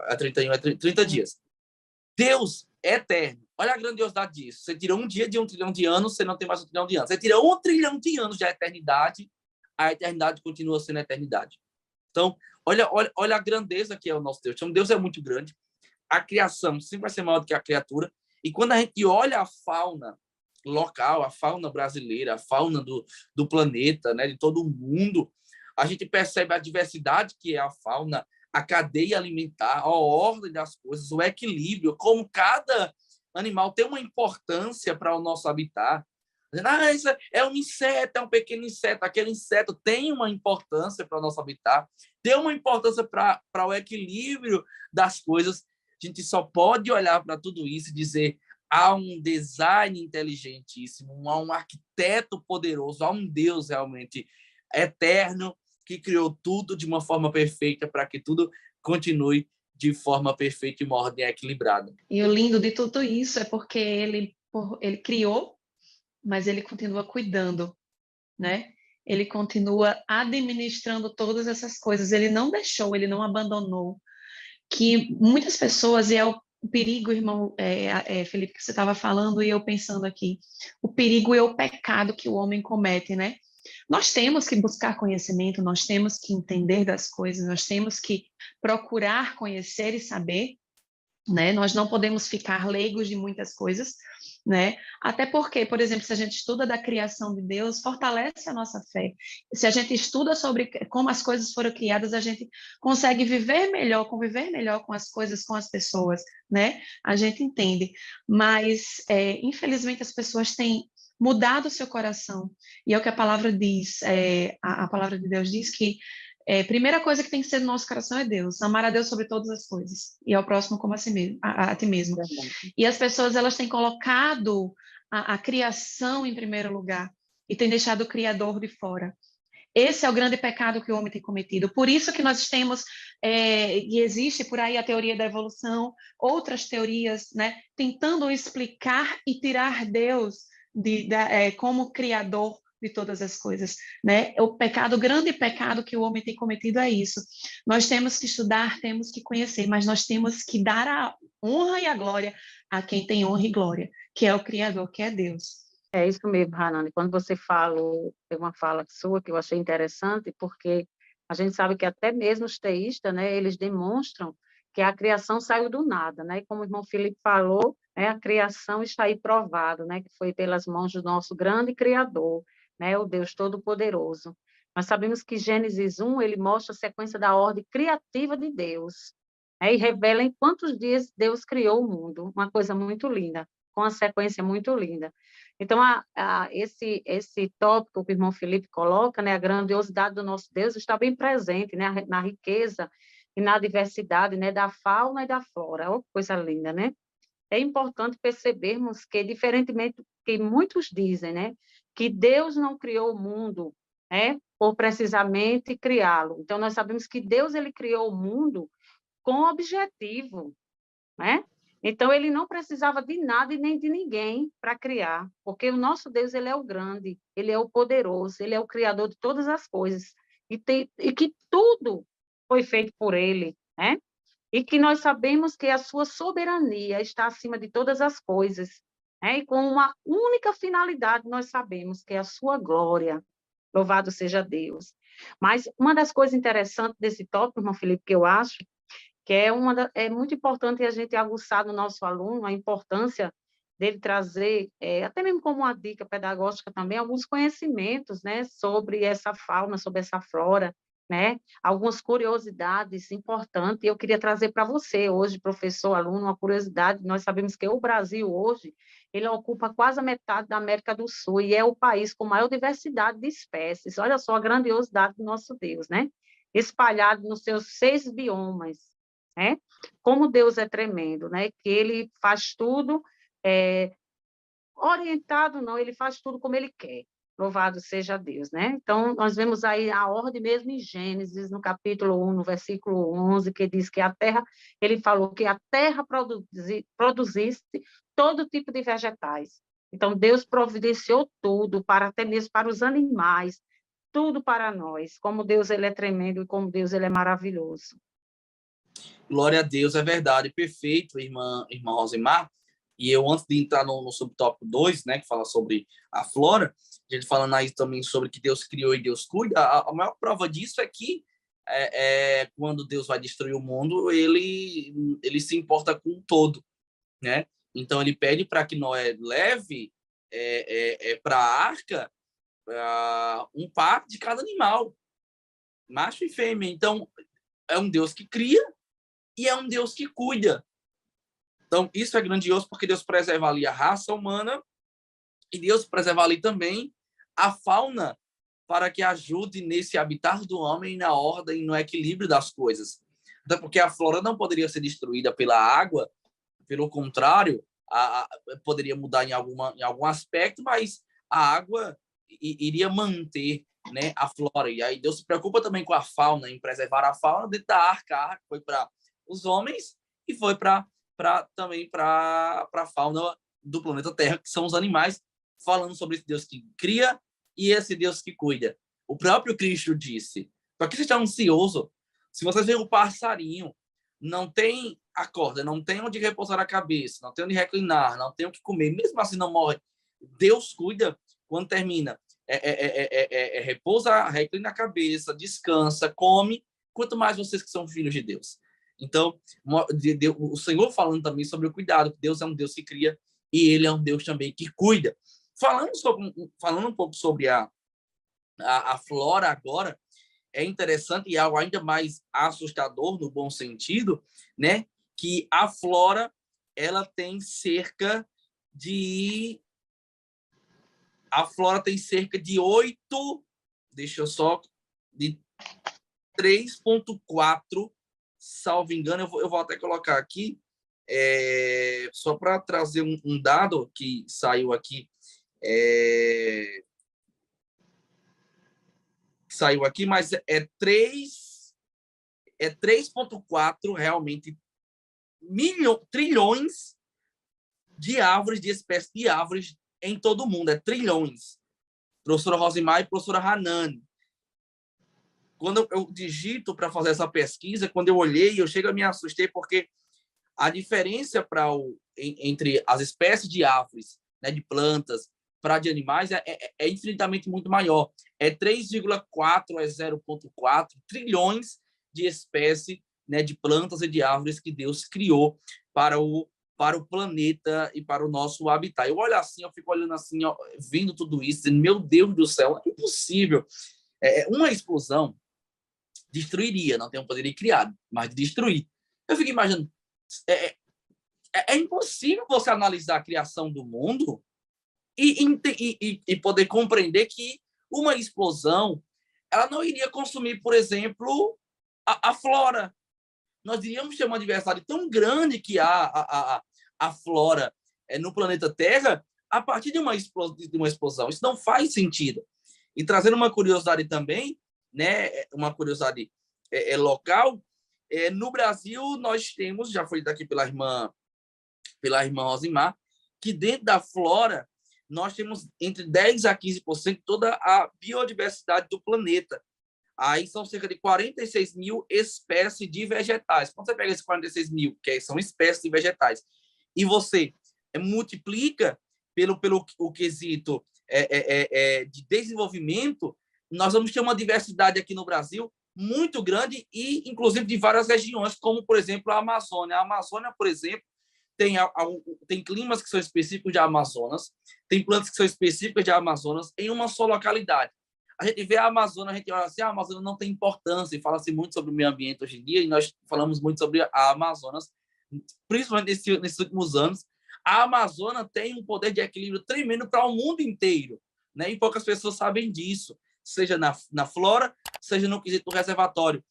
A 31 é 30 dias. Deus é eterno. Olha a grandiosidade disso. Você tira um dia de 1 trilhão de anos, você não tem mais 1 trilhão de anos. Você tira 1 trilhão de anos de eternidade, a eternidade continua sendo a eternidade. Então, olha a grandeza que é o nosso Deus. Então, Deus é muito grande. A criação sempre vai ser maior do que a criatura. E quando a gente olha a fauna local, a fauna brasileira, a fauna do planeta, né, de todo o mundo, a gente percebe a diversidade que é a fauna, a cadeia alimentar, a ordem das coisas, o equilíbrio, como cada animal tem uma importância para o nosso habitat. Isso é um inseto, é um pequeno inseto. Aquele inseto tem uma importância para o nosso habitat, tem uma importância para o equilíbrio das coisas. A gente só pode olhar para tudo isso e dizer há um design inteligentíssimo, há um arquiteto poderoso, há um Deus realmente eterno que criou tudo de uma forma perfeita para que tudo continue de forma perfeita e uma ordem equilibrada. E o lindo de tudo isso é porque ele criou, mas ele continua cuidando, né? Ele continua administrando todas essas coisas. Ele não deixou, ele não abandonou. Que muitas pessoas, e é o perigo, irmão Felipe, que você estava falando, e eu pensando aqui, o perigo é o pecado que o homem comete, né? Nós temos que buscar conhecimento, nós temos que entender das coisas, nós temos que procurar conhecer e saber, né? Nós não podemos ficar leigos de muitas coisas, né? Até porque, por exemplo, se a gente estuda da criação de Deus, fortalece a nossa fé. Se a gente estuda sobre como as coisas foram criadas, a gente consegue viver melhor, conviver melhor com as coisas, com as pessoas, né? A gente entende. Mas, infelizmente, as pessoas têm mudado o seu coração. E é o que a palavra diz, a palavra de Deus diz que primeira coisa que tem que ser no nosso coração é Deus, amar a Deus sobre todas as coisas, e ao próximo como a si mesmo, a ti mesmo. E as pessoas, elas têm colocado a criação em primeiro lugar, e têm deixado o Criador de fora. Esse é o grande pecado que o homem tem cometido. Por isso que nós temos, e existe por aí a teoria da evolução, outras teorias, né, tentando explicar e tirar Deus como Criador de todas as coisas, né? O grande pecado que o homem tem cometido é isso. Nós temos que estudar, temos que conhecer, mas nós temos que dar a honra e a glória a quem tem honra e glória, que é o Criador, que é Deus. É isso mesmo, Hanane. Quando você falou, tem uma fala sua que eu achei interessante, porque a gente sabe que até mesmo os teístas, né, eles demonstram que a criação saiu do nada, né? E como o irmão Felipe falou, a criação está aí provado, né, que foi pelas mãos do nosso grande Criador, né, o Deus Todo-Poderoso. Nós sabemos que Gênesis 1, ele mostra a sequência da ordem criativa de Deus, né, e revela em quantos dias Deus criou o mundo, uma coisa muito linda, com uma sequência muito linda. Então, esse tópico que o irmão Felipe coloca, né, a grandiosidade do nosso Deus está bem presente, né, na riqueza e na diversidade, né, da fauna e da flora. Oh, coisa linda, né? É importante percebermos que, diferentemente do que muitos dizem, né, que Deus não criou o mundo, né, por precisamente criá-lo. Então, nós sabemos que Deus ele criou o mundo com objetivo, né? Então, ele não precisava de nada e nem de ninguém para criar, porque o nosso Deus ele é o grande, ele é o poderoso, ele é o criador de todas as coisas, e que tudo foi feito por ele, né? E que nós sabemos que a sua soberania está acima de todas as coisas, né? E com uma única finalidade, nós sabemos que é a sua glória. Louvado seja Deus. Mas uma das coisas interessantes desse tópico, irmão Felipe, que eu acho, que é muito importante a gente aguçar no nosso aluno a importância dele trazer, até mesmo como uma dica pedagógica também, alguns conhecimentos, né, sobre essa fauna, sobre essa flora, né, algumas curiosidades importantes. Eu queria trazer para você hoje, professor, aluno, uma curiosidade. Nós sabemos que o Brasil hoje, ele ocupa quase a metade da América do Sul e é o país com maior diversidade de espécies. Olha só a grandiosidade do nosso Deus, né? Espalhado nos seus 6 biomas, né? Como Deus é tremendo, né? Que ele faz tudo orientado, não, ele faz tudo como ele quer. Louvado seja Deus, né? Então, nós vemos aí a ordem mesmo em Gênesis, no capítulo 1, no versículo 11, que diz que a terra, ele falou que a terra produzisse todo tipo de vegetais. Então, Deus providenciou tudo, para até mesmo para os animais, tudo para nós. Como Deus, ele é tremendo e como Deus, ele é maravilhoso. Glória a Deus, é verdade, perfeito, irmã Rosimar. E eu, antes de entrar no subtópico 2, né, que fala sobre a flora, a gente falando aí também sobre que Deus criou e Deus cuida, a maior prova disso é que quando Deus vai destruir o mundo, ele se importa com o todo, né? Então, ele pede para que Noé leve para a arca um par de cada animal, macho e fêmea. Então, é um Deus que cria e é um Deus que cuida. Então, isso é grandioso porque Deus preserva ali a raça humana e Deus preserva ali também a fauna para que ajude nesse habitar do homem, na ordem, no equilíbrio das coisas. Até porque a flora não poderia ser destruída pela água, pelo contrário, poderia mudar em algum aspecto, mas a água iria manter, né, a flora. E aí Deus se preocupa também com a fauna, em preservar a fauna dentro da arca. A arca foi para os homens e foi também para a fauna do planeta Terra, que são os animais, falando sobre esse Deus que cria e esse Deus que cuida. O próprio Cristo disse: para que você está ansioso? Se vocês veem o passarinho, não tem a corda, não tem onde repousar a cabeça, não tem onde reclinar, não tem o que comer, mesmo assim não morre. Deus cuida quando termina. Repousa, reclina a cabeça, descansa, come, quanto mais vocês que são filhos de Deus. Então, o Senhor falando também sobre o cuidado, que Deus é um Deus que cria e ele é um Deus também que cuida. Falando um pouco sobre a flora agora, é interessante e algo ainda mais assustador no bom sentido, né? Que a flora ela tem cerca de 8, deixa eu só, de 3,4, salvo engano, eu vou até colocar aqui, só para trazer um dado que saiu aqui, mas é 3,4 realmente trilhões de árvores, de espécies de árvores em todo o mundo, trilhões. Professora Rosimar e professora Hanani. Quando eu digito para fazer essa pesquisa, quando eu olhei, eu chego a me assustei, porque a diferença entre as espécies de árvores, né, de plantas, para de animais, é infinitamente muito maior. 3,4, 0,4 trilhões de espécies, né, de plantas e de árvores que Deus criou para o planeta e para o nosso habitat. Eu olho assim, eu fico olhando assim, ó, vendo tudo isso, dizendo, meu Deus do céu, é impossível. Uma explosão destruiria, não tem um poder criado, mas de destruir. Eu fico imaginando, é impossível você analisar a criação do mundo e poder compreender que uma explosão ela não iria consumir, por exemplo, a flora. Nós iríamos ter uma diversidade tão grande que há a flora no planeta Terra a partir de uma explosão. Isso não faz sentido. E trazendo uma curiosidade também, né, uma curiosidade local, no Brasil nós temos, já foi daqui pela irmã Rosimar, que dentro da flora nós temos entre 10% a 15% toda a biodiversidade do planeta. Aí são cerca de 46 mil espécies de vegetais. Quando você pega esses 46 mil, que são espécies de vegetais, e você multiplica pelo o quesito de desenvolvimento, nós vamos ter uma diversidade aqui no Brasil muito grande e, inclusive, de várias regiões, como, por exemplo, a Amazônia. A Amazônia, por exemplo, tem climas que são específicos de Amazonas, tem plantas que são específicas de Amazonas em uma só localidade. A gente vê a Amazônia, a gente olha assim, a Amazônia não tem importância, e fala-se muito sobre o meio ambiente hoje em dia, e nós falamos muito sobre a Amazonas, principalmente nesses últimos anos. A Amazônia tem um poder de equilíbrio tremendo para o mundo inteiro, né? E poucas pessoas sabem disso, seja na flora, seja no quesito reservatório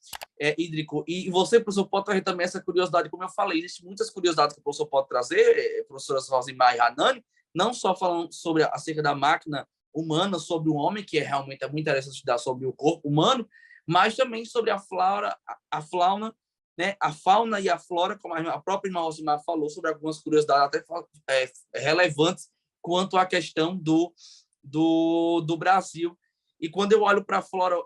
hídrico. E você, professor, pode trazer também essa curiosidade, como eu falei, existem muitas curiosidades que o professor pode trazer, professoras Rosimar e Hanani, não só falando sobre acerca da máquina humana, sobre o homem, que realmente é muito interessante estudar sobre o corpo humano, mas também sobre a flora, a fauna, né? A fauna e a flora, como a própria irmã Rosimar falou, sobre algumas curiosidades até relevantes quanto à questão do Brasil. E quando eu olho para a flora,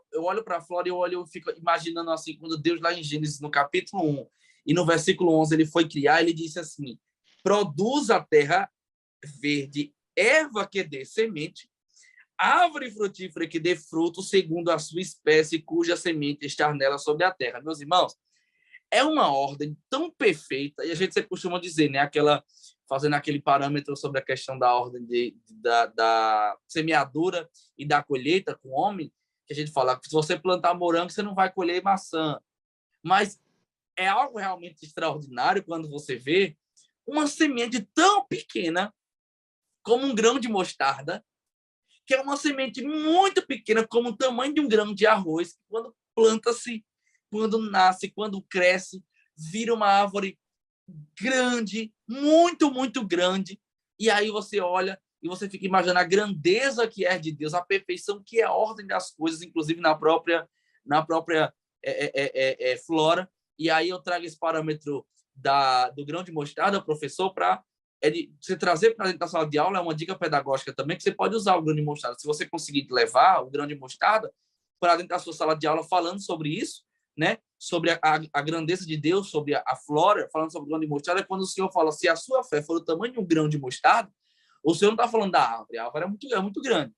eu fico imaginando assim, quando Deus lá em Gênesis, no capítulo 1 e no versículo 11, ele foi criar, ele disse assim: produz a terra verde, erva que dê semente, árvore frutífera que dê fruto segundo a sua espécie, cuja semente está nela sobre a terra. Meus irmãos, é uma ordem tão perfeita, e a gente sempre costuma dizer, né, fazendo aquele parâmetro sobre a questão da ordem da semeadura e da colheita com o homem, que a gente fala que se você plantar morango, você não vai colher maçã. Mas é algo realmente extraordinário quando você vê uma semente tão pequena como um grão de mostarda, que é uma semente muito pequena, como o tamanho de um grão de arroz, que quando planta-se, quando nasce, quando cresce, vira uma árvore grande, muito, muito grande. E aí você olha e você fica imaginando a grandeza que é de Deus, a perfeição que é a ordem das coisas, inclusive na própria flora. E aí eu trago esse parâmetro do grão de mostarda, professor, para você trazer para dentro da sala de aula. É uma dica pedagógica também, que você pode usar o grão de mostarda. Se você conseguir levar o grão de mostarda para dentro da sua sala de aula falando sobre isso, né? Sobre a grandeza de Deus, sobre a flora, falando sobre o grão de mostarda, quando o Senhor fala, se a sua fé for do tamanho de um grão de mostarda, o Senhor não está falando da árvore, a árvore é muito grande.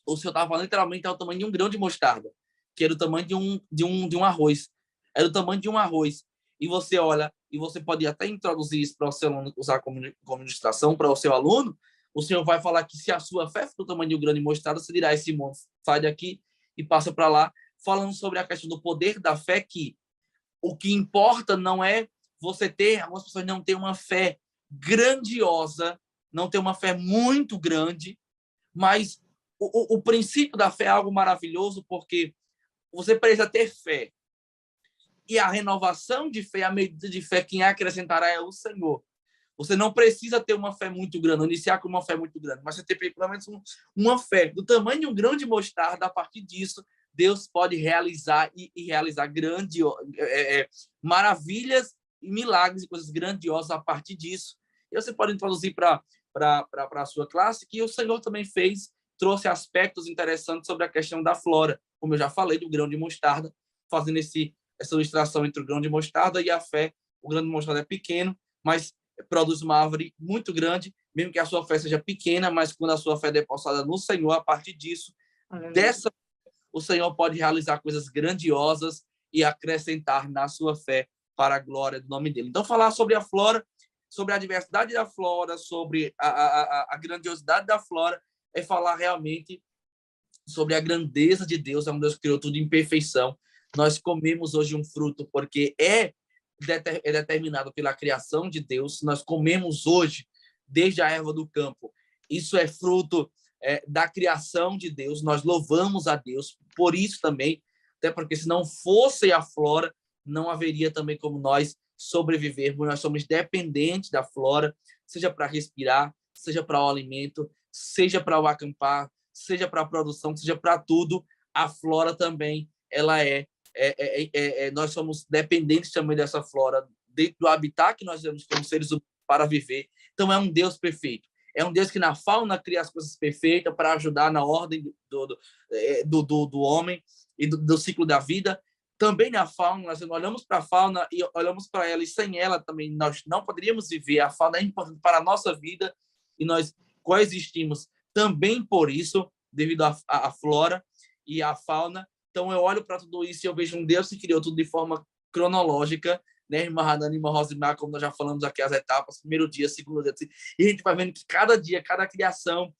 O Senhor está falando literalmente ao tamanho de um grão de mostarda, que é do tamanho de um arroz. É do tamanho de um arroz. E você olha, e você pode até introduzir isso para o seu aluno usar como ilustração para o seu aluno. O Senhor vai falar que se a sua fé for do tamanho de um grão de mostarda, você dirá: esse monte sai daqui e passa para lá, falando sobre a questão do poder da fé, que o que importa não é você ter, algumas pessoas não têm uma fé grandiosa, não tem uma fé muito grande, mas o princípio da fé é algo maravilhoso, porque você precisa ter fé. E a renovação de fé, a medida de fé, quem acrescentará é o Senhor. Você não precisa ter uma fé muito grande, iniciar com uma fé muito grande, mas você ter pelo menos uma fé do tamanho de um grão de mostarda. A partir disso, Deus pode realizar e realizar maravilhas e milagres e coisas grandiosas a partir disso. E você pode introduzir para a sua classe que o Senhor também trouxe aspectos interessantes sobre a questão da flora, como eu já falei, do grão de mostarda, fazendo essa ilustração entre o grão de mostarda e a fé. O grão de mostarda é pequeno, mas produz uma árvore muito grande, mesmo que a sua fé seja pequena, mas quando a sua fé é depositada no Senhor, a partir disso, o Senhor pode realizar coisas grandiosas e acrescentar na sua fé para a glória do nome dele. Então, falar sobre a flora, sobre a diversidade da flora, sobre a grandiosidade da flora, é falar realmente sobre a grandeza de Deus. É um Deus que criou tudo em perfeição. Nós comemos hoje um fruto porque é determinado pela criação de Deus. Nós comemos hoje desde a erva do campo. Isso é fruto da criação de Deus. Nós louvamos a Deus por isso também, até porque se não fosse a flora, não haveria também como nós sobrevivermos. Nós somos dependentes da flora, seja para respirar, seja para o alimento, seja para o acampar, seja para a produção, seja para tudo. A flora também, ela nós somos dependentes também dessa flora, dentro do habitat que nós temos como seres humanos para viver. Então, é um Deus perfeito. É um Deus que na fauna cria as coisas perfeitas para ajudar na ordem do homem. e do ciclo da vida, também na fauna, nós olhamos para a fauna e olhamos para ela, e sem ela também nós não poderíamos viver. A fauna é importante para a nossa vida e nós coexistimos também por isso, devido à flora e à fauna. Então, eu olho para tudo isso e eu vejo um Deus que criou tudo de forma cronológica, né, irmã Hanana e irmã Rosimar, como nós já falamos aqui, as etapas, primeiro dia, segundo dia, e a gente vai vendo que cada dia, cada criação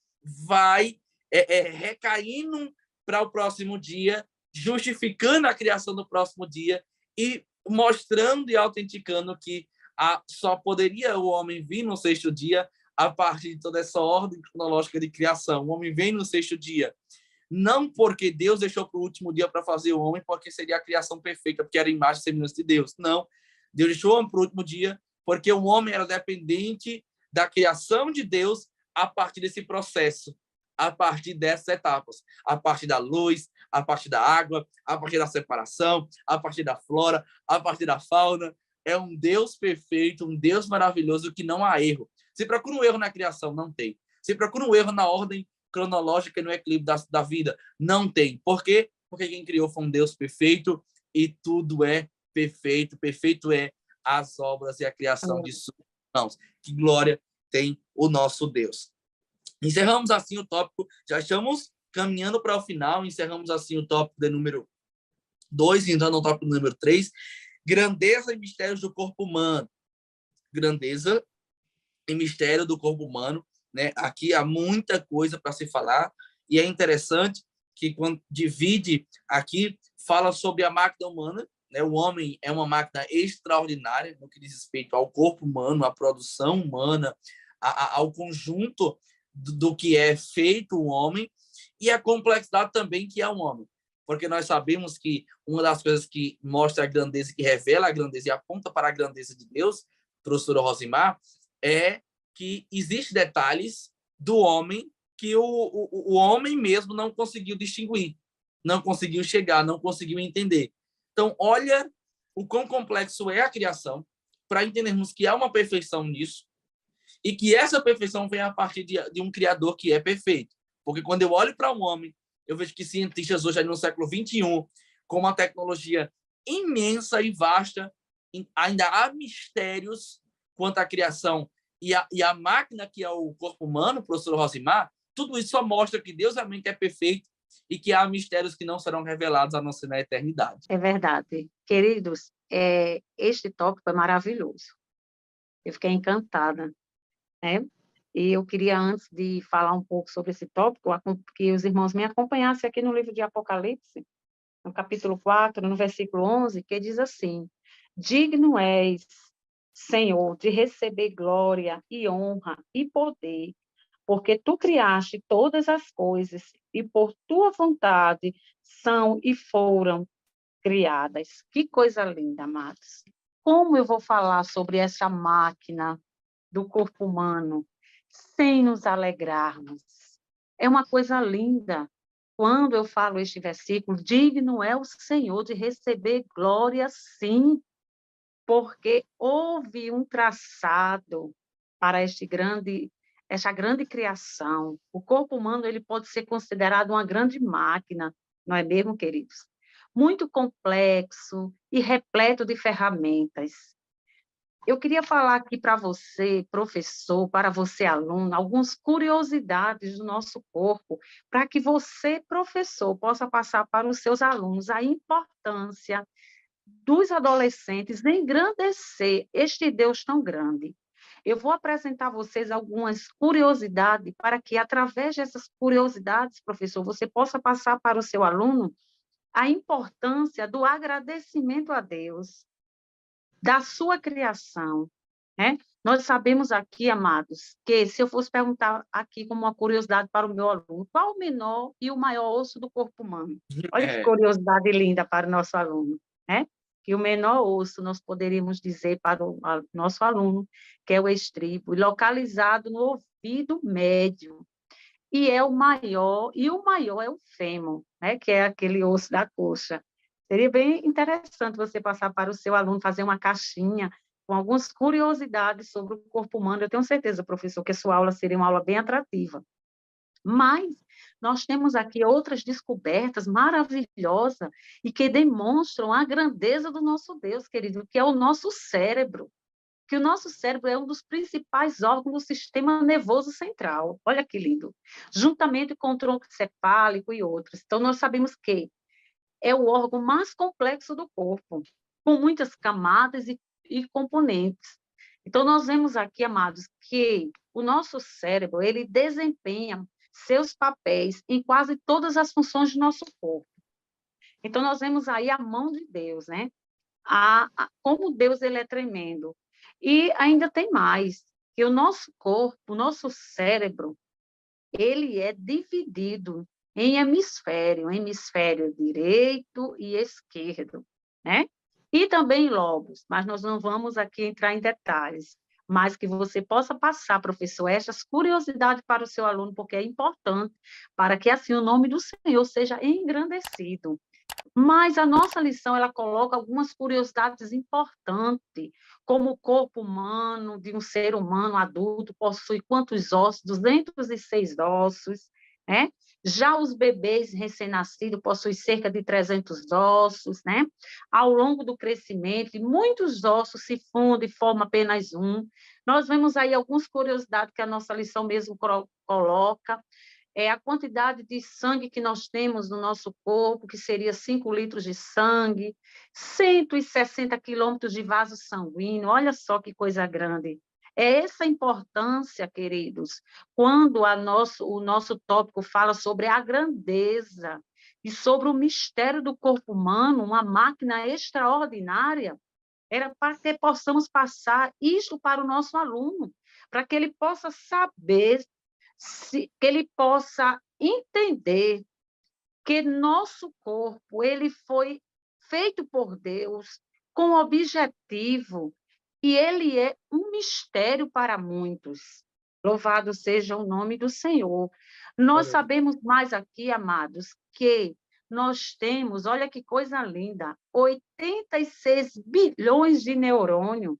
vai recaindo para o próximo dia, justificando a criação do próximo dia e mostrando e autenticando que só poderia o homem vir no sexto dia a partir de toda essa ordem cronológica de criação. O homem vem no sexto dia, não porque Deus deixou para o último dia para fazer o homem, porque seria a criação perfeita, porque era a imagem e semelhança de Deus. Não. Deus deixou o homem para o último dia, porque o homem era dependente da criação de Deus a partir desse processo, a partir dessas etapas, a partir da luz, a partir da água, a partir da separação, a partir da flora, a partir da fauna. É um Deus perfeito, um Deus maravilhoso que não há erro. Se procura um erro na criação, não tem. Se procura um erro na ordem cronológica e no equilíbrio da vida, não tem. Por quê? Porque quem criou foi um Deus perfeito e tudo é perfeito. Perfeito é as obras e a criação de suas mãos. Que glória tem o nosso Deus. Encerramos assim o tópico, já estamos caminhando para o final, encerramos assim o tópico de número 2, entrando no tópico número 3, grandeza e mistérios do corpo humano. Grandeza e mistério do corpo humano, né? Aqui há muita coisa para se falar, e é interessante que quando divide aqui, fala sobre a máquina humana, né? O homem é uma máquina extraordinária no que diz respeito ao corpo humano, à produção humana, ao conjunto do que é feito o homem, e a complexidade também que é o homem. Porque nós sabemos que uma das coisas que mostra a grandeza, que revela a grandeza e aponta para a grandeza de Deus, professora Rosimar, é que existem detalhes do homem que o homem mesmo não conseguiu distinguir, não conseguiu chegar, não conseguiu entender. Então, olha o quão complexo é a criação, para entendermos que há uma perfeição nisso, e que essa perfeição vem a partir de um Criador que é perfeito. Porque quando eu olho para um homem, eu vejo que cientistas hoje, no século XXI, com uma tecnologia imensa e vasta, ainda há mistérios quanto à criação e a máquina que é o corpo humano, professor Rosimar, tudo isso só mostra que Deus realmente é perfeito e que há mistérios que não serão revelados a não ser na eternidade. É verdade. Queridos, este tópico é maravilhoso. Eu fiquei encantada, né? E eu queria, antes de falar um pouco sobre esse tópico, que os irmãos me acompanhassem aqui no livro de Apocalipse, no capítulo 4, no versículo 11, que diz assim: digno és, Senhor, de receber glória e honra e poder, porque tu criaste todas as coisas e por tua vontade são e foram criadas. Que coisa linda, amados. Como eu vou falar sobre essa máquina do corpo humano sem nos alegrarmos? É uma coisa linda. Quando eu falo este versículo, digno é o Senhor de receber glória, sim, porque houve um traçado para esta grande criação. O corpo humano ele pode ser considerado uma grande máquina, não é mesmo, queridos? Muito complexo e repleto de ferramentas. Eu queria falar aqui para você, professor, para você, aluno, algumas curiosidades do nosso corpo, para que você, professor, possa passar para os seus alunos a importância dos adolescentes engrandecer este Deus tão grande. Eu vou apresentar a vocês algumas curiosidades para que, através dessas curiosidades, professor, você possa passar para o seu aluno a importância do agradecimento a Deus, da sua criação, né? Nós sabemos aqui, amados, que se eu fosse perguntar aqui como uma curiosidade para o meu aluno, qual o menor e o maior osso do corpo humano? Olha que curiosidade linda para o nosso aluno, né? Que o menor osso, nós poderíamos dizer para o nosso aluno, que é o estribo, localizado no ouvido médio, e é o maior é o fêmur, né? Que é aquele osso da coxa. Seria bem interessante você passar para o seu aluno, fazer uma caixinha com algumas curiosidades sobre o corpo humano. Eu tenho certeza, professor, que a sua aula seria uma aula bem atrativa. Mas nós temos aqui outras descobertas maravilhosas e que demonstram a grandeza do nosso Deus, querido, que é o nosso cérebro. Que o nosso cérebro é um dos principais órgãos do sistema nervoso central. Olha que lindo. Juntamente com o tronco cefálico e outros. Então, nós sabemos que é o órgão mais complexo do corpo, com muitas camadas e componentes. Então, nós vemos aqui, amados, que o nosso cérebro, ele desempenha seus papéis em quase todas as funções do nosso corpo. Então, nós vemos aí a mão de Deus, né? Como Deus ele é tremendo. E ainda tem mais, que o nosso corpo, o nosso cérebro, ele é dividido em hemisfério direito e esquerdo, né? E também em lobos, mas nós não vamos aqui entrar em detalhes, mas que você possa passar, professor, estas curiosidades para o seu aluno, porque é importante, para que assim o nome do Senhor seja engrandecido. Mas a nossa lição, ela coloca algumas curiosidades importantes, como o corpo humano, de um ser humano adulto, possui quantos ossos? 206 ossos, né? Já os bebês recém-nascidos possuem cerca de 300 ossos, né? Ao longo do crescimento, muitos ossos se fundem e formam apenas um. Nós vemos aí algumas curiosidades que a nossa lição mesmo coloca, a quantidade de sangue que nós temos no nosso corpo, que seria 5 litros de sangue, 160 quilômetros de vaso sanguíneo, olha só que coisa grande. É essa importância, queridos, quando o nosso tópico fala sobre a grandeza e sobre o mistério do corpo humano, uma máquina extraordinária, era para que possamos passar isto para o nosso aluno, para que ele possa saber, que ele possa entender que nosso corpo ele foi feito por Deus com objetivo e ele é um mistério para muitos. Louvado seja o nome do Senhor. Nós sabemos mais aqui, amados, que nós temos, olha que coisa linda, 86 bilhões de neurônios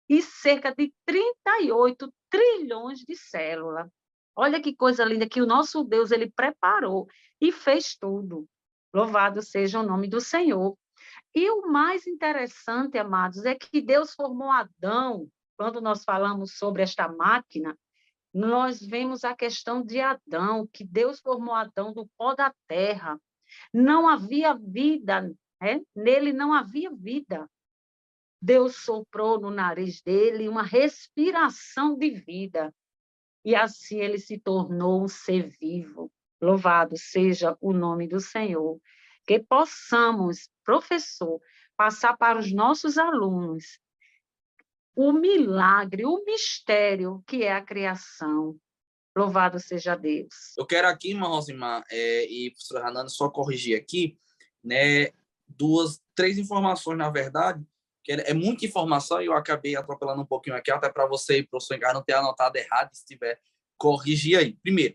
e cerca de 38 trilhões de células. Olha que coisa linda que o nosso Deus ele preparou e fez tudo. Louvado seja o nome do Senhor. E o mais interessante, amados, é que Deus formou Adão. Quando nós falamos sobre esta máquina, nós vemos a questão de Adão, que Deus formou Adão do pó da terra. Não havia vida, né? Nele não havia vida. Deus soprou no nariz dele uma respiração de vida. E assim ele se tornou um ser vivo. Louvado seja o nome do Senhor. Que possamos, professor, passar para os nossos alunos o milagre, o mistério que é a criação. Louvado seja Deus. Eu quero aqui, irmã Rosimar e professora Hanana, só corrigir aqui, né, três informações, na verdade, que é muita informação e eu acabei atropelando um pouquinho aqui, até para você, professor Engar, não ter anotado errado, se tiver, corrigir aí. Primeiro,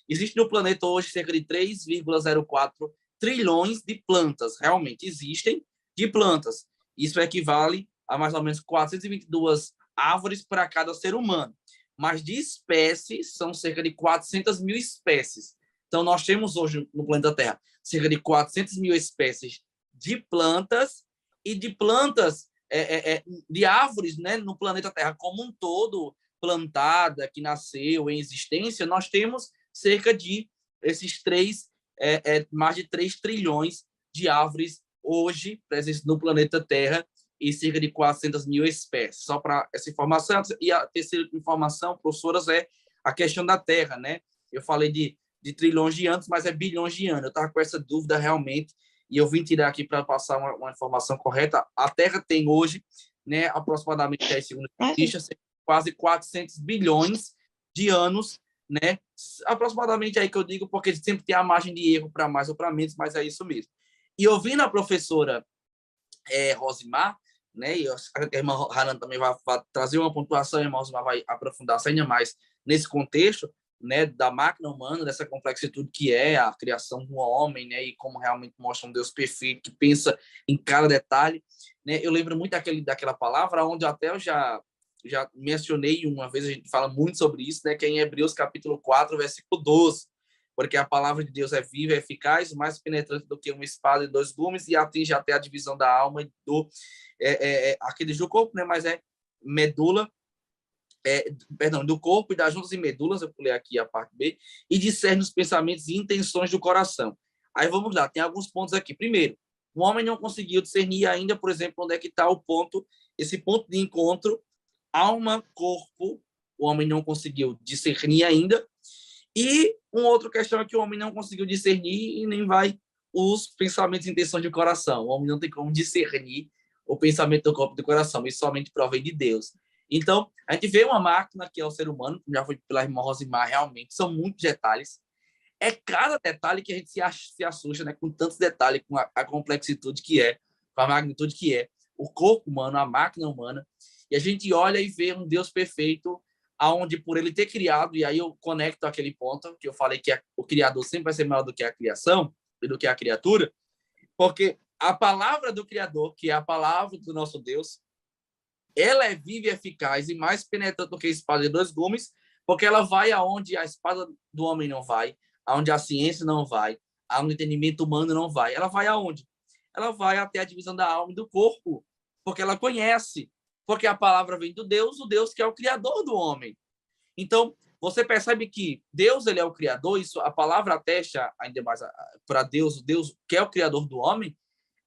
existe no planeta hoje cerca de 3,04 trilhões de plantas, realmente existem, de plantas. Isso equivale a mais ou menos 422 árvores para cada ser humano. Mas de espécies, são cerca de 400 mil espécies. Então, nós temos hoje no planeta Terra cerca de 400 mil espécies de plantas e de plantas, de árvores, né, no planeta Terra como um todo, plantada, que nasceu em existência, nós temos cerca de mais de 3 trilhões de árvores hoje presentes no planeta Terra e cerca de 400 mil espécies. Só para essa informação. E a terceira informação, professoras, é a questão da Terra, né? Eu falei de trilhões de anos, mas é bilhões de anos. Eu estava com essa dúvida realmente e eu vim tirar aqui para passar uma informação correta. A Terra tem hoje, né, aproximadamente, segundo a cientista, quase 400 bilhões de anos, né? Aproximadamente aí que eu digo, porque sempre tem a margem de erro para mais ou para menos, mas é isso mesmo. E ouvindo a professora Rosimar, né, e a irmã Hanan também vai trazer uma pontuação, a irmã Rosimar vai aprofundar-se ainda mais nesse contexto, né, da máquina humana, dessa complexitude que é a criação do homem, né, e como realmente mostra um Deus perfeito que pensa em cada detalhe, né. Eu lembro muito daquela palavra onde até eu já mencionei uma vez, a gente fala muito sobre isso, né, que é em Hebreus capítulo 4, versículo 12, porque a palavra de Deus é viva, é eficaz, mais penetrante do que uma espada de dois gumes e atinge até a divisão da alma e do aqueles do corpo, né? Mas é medula, perdão, do corpo e das juntas e medulas, eu pulei aqui a parte B, e discerne os pensamentos e intenções do coração. Aí vamos lá, tem alguns pontos aqui. Primeiro, o homem não conseguiu discernir ainda, por exemplo, onde é que está o ponto, esse ponto de encontro, alma-corpo, o homem não conseguiu discernir ainda. E uma outra questão é que o homem não conseguiu discernir e nem vai os pensamentos e intenções do coração. O homem não tem como discernir o pensamento do corpo e do coração, isso somente provém de Deus. Então, a gente vê uma máquina que é o ser humano, como já foi pela irmã Rosimar, realmente, são muitos detalhes. É cada detalhe que a gente se assusta, né, com tantos detalhes, com a complexidade que é, com a magnitude que é, o corpo humano, a máquina humana, e a gente olha e vê um Deus perfeito, aonde por ele ter criado, e aí eu conecto aquele ponto que eu falei que o Criador sempre vai ser maior do que a criação, e do que a criatura, porque a palavra do Criador, que é a palavra do nosso Deus, ela é viva e eficaz e mais penetrante do que a espada de dois gumes, porque ela vai aonde a espada do homem não vai, aonde a ciência não vai, aonde o entendimento humano não vai. Ela vai aonde? Ela vai até a divisão da alma e do corpo, porque ela conhece, porque a palavra vem do Deus, o Deus que é o criador do homem. Então, você percebe que Deus, ele é o criador, isso a palavra atesta ainda mais para Deus, o Deus que é o criador do homem,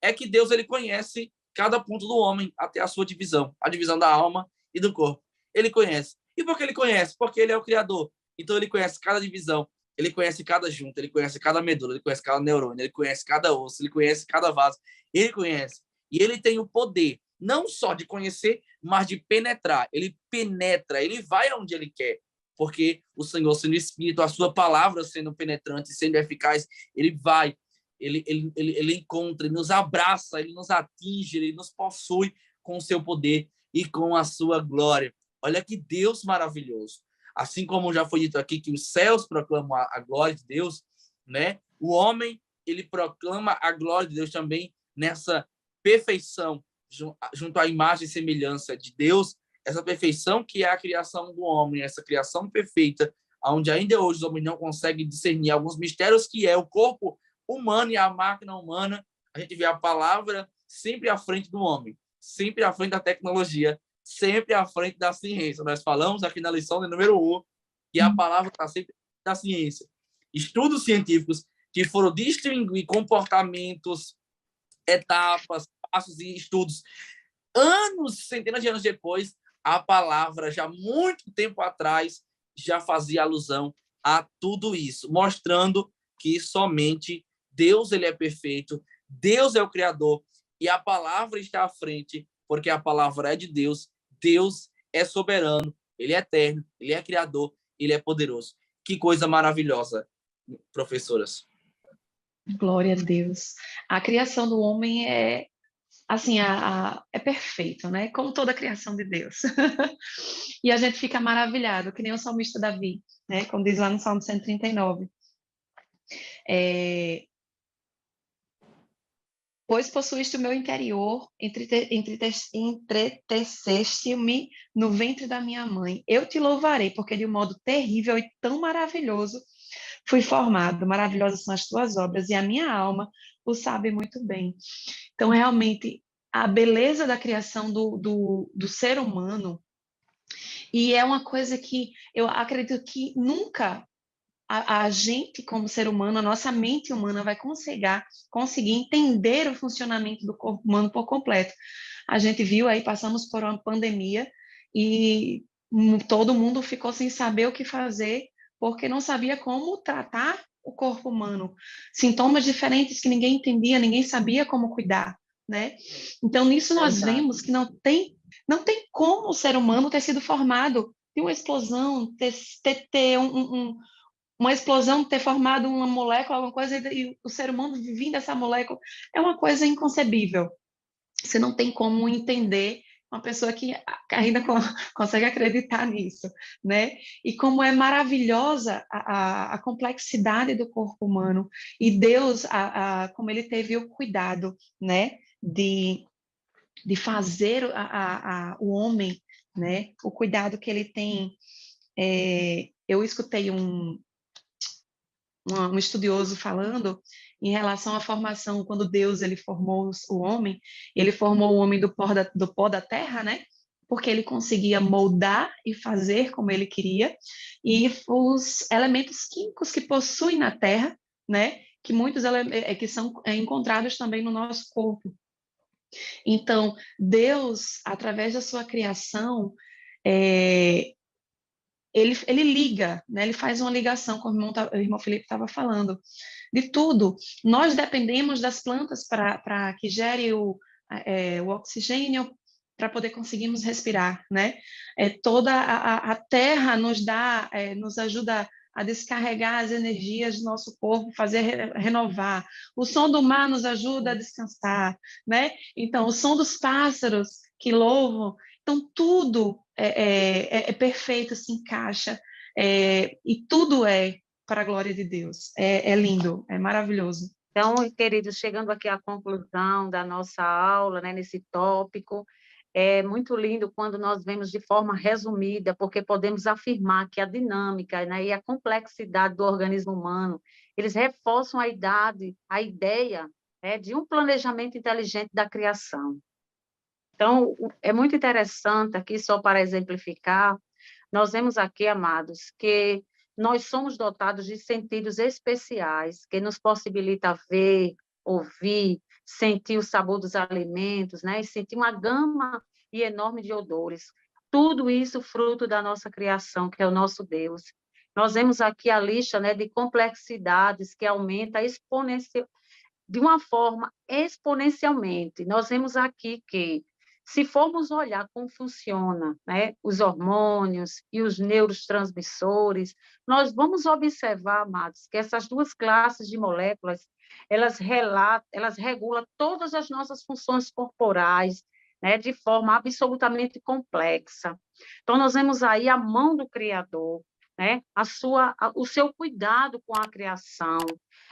é que Deus ele conhece cada ponto do homem até a sua divisão, a divisão da alma e do corpo. Ele conhece. E por que ele conhece? Porque ele é o criador. Então ele conhece cada divisão, ele conhece cada junta, ele conhece cada medula, ele conhece cada neurônio, ele conhece cada osso, ele conhece cada vaso. Ele conhece. E ele tem o poder não só de conhecer, mas de penetrar. Ele penetra, ele vai aonde ele quer. Porque o Senhor, sendo Espírito, a sua palavra sendo penetrante, sendo eficaz, ele vai, ele encontra, ele nos abraça, ele nos atinge, ele nos possui com o seu poder e com a sua glória. Olha que Deus maravilhoso. Assim como já foi dito aqui que os céus proclamam a glória de Deus, né? O homem, ele proclama a glória de Deus também nessa perfeição, junto à imagem e semelhança de Deus, essa perfeição que é a criação do homem, essa criação perfeita, onde ainda hoje os homens não conseguem discernir alguns mistérios que é o corpo humano e a máquina humana. A gente vê a palavra sempre à frente do homem, sempre à frente da tecnologia, sempre à frente da ciência. Nós falamos aqui na lição de número 1 que a palavra está sempre da ciência. Estudos científicos que foram distinguir comportamentos, etapas, passos e estudos anos, centenas de anos depois, a palavra, já muito tempo atrás, já fazia alusão a tudo isso, mostrando que somente Deus ele é perfeito, Deus é o Criador, e a palavra está à frente, porque a palavra é de Deus, Deus é soberano, ele é eterno, ele é Criador, ele é poderoso. Que coisa maravilhosa, professoras. Glória a Deus. A criação do homem é assim, é perfeito, né? Como toda a criação de Deus. E a gente fica maravilhado, que nem o salmista Davi, né? Como diz lá no Salmo 139. Pois possuíste o meu interior, entreteceste-me no ventre da minha mãe. Eu te louvarei, porque de um modo terrível e tão maravilhoso fui formado. Maravilhosas são as tuas obras, e a minha alma o sabe muito bem. Então, realmente, a beleza da criação do ser humano, e é uma coisa que eu acredito que nunca a gente, como ser humano, a nossa mente humana vai conseguir entender o funcionamento do corpo humano por completo. A gente viu aí, passamos por uma pandemia e todo mundo ficou sem saber o que fazer, porque não sabia como tratar o corpo humano. Sintomas diferentes que ninguém entendia, ninguém sabia como cuidar, né? Então, nisso nós vemos que não tem como o ser humano ter sido formado de uma explosão, ter uma explosão, ter formado uma molécula, alguma coisa, e o ser humano vindo dessa molécula, é uma coisa inconcebível. Você não tem como entender uma pessoa que ainda consegue acreditar nisso, né? E como é maravilhosa a complexidade do corpo humano, e Deus, como ele teve o cuidado, né, de fazer o homem, né? O cuidado que ele tem. Eu escutei um estudioso falando em relação à formação, quando Deus ele formou o homem, ele formou o homem do pó da terra, né? Porque ele conseguia moldar e fazer como ele queria, e os elementos químicos que possuem na terra, né? Que muitos que são encontrados também no nosso corpo. Então, Deus, através da sua criação, ele liga, né? Ele faz uma ligação, como o irmão Felipe estava falando, de tudo. Nós dependemos das plantas para que gere o oxigênio para poder conseguirmos respirar, né? Toda a terra nos ajuda a descarregar as energias do nosso corpo, fazer renovar. O som do mar nos ajuda a descansar, né? Então, o som dos pássaros que louvam. Então, tudo é perfeito, se encaixa, e tudo é para a glória de Deus. É lindo, é maravilhoso. Então, queridos, chegando aqui à conclusão da nossa aula, né, nesse tópico, é muito lindo quando nós vemos de forma resumida, porque podemos afirmar que a dinâmica, né, e a complexidade do organismo humano, eles reforçam a ideia, né, de um planejamento inteligente da criação. Então, é muito interessante aqui, só para exemplificar, nós vemos aqui, amados, que nós somos dotados de sentidos especiais que nos possibilita ver, ouvir, sentir o sabor dos alimentos, né? E sentir uma gama e enorme de odores. Tudo isso fruto da nossa criação, que é o nosso Deus. Nós vemos aqui a lista, né, de complexidades que aumenta de uma forma exponencialmente. Nós vemos aqui que, se formos olhar como funciona, né, os hormônios e os neurotransmissores, nós vamos observar, amados, que essas duas classes de moléculas, elas regulam todas as nossas funções corporais, né, de forma absolutamente complexa. Então, nós vemos aí a mão do Criador, né, o seu cuidado com a criação.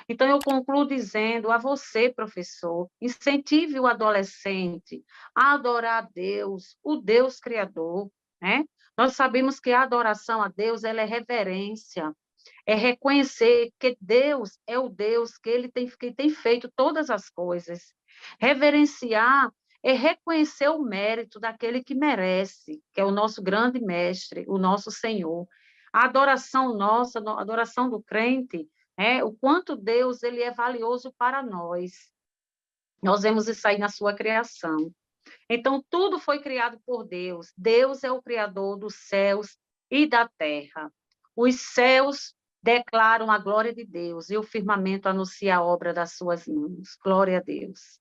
Então, eu concluo dizendo a você, professor, incentive o adolescente a adorar a Deus, o Deus Criador, né? Nós sabemos que a adoração a Deus, ela é reverência, é reconhecer que Deus é o Deus que tem feito todas as coisas. Reverenciar é reconhecer o mérito daquele que merece, que é o nosso grande mestre, o nosso Senhor. A adoração nossa, a adoração do crente, o quanto Deus ele é valioso para nós. Nós vemos isso aí na sua criação. Então, tudo foi criado por Deus. Deus é o criador dos céus e da terra. Os céus declaram a glória de Deus e o firmamento anuncia a obra das suas mãos. Glória a Deus.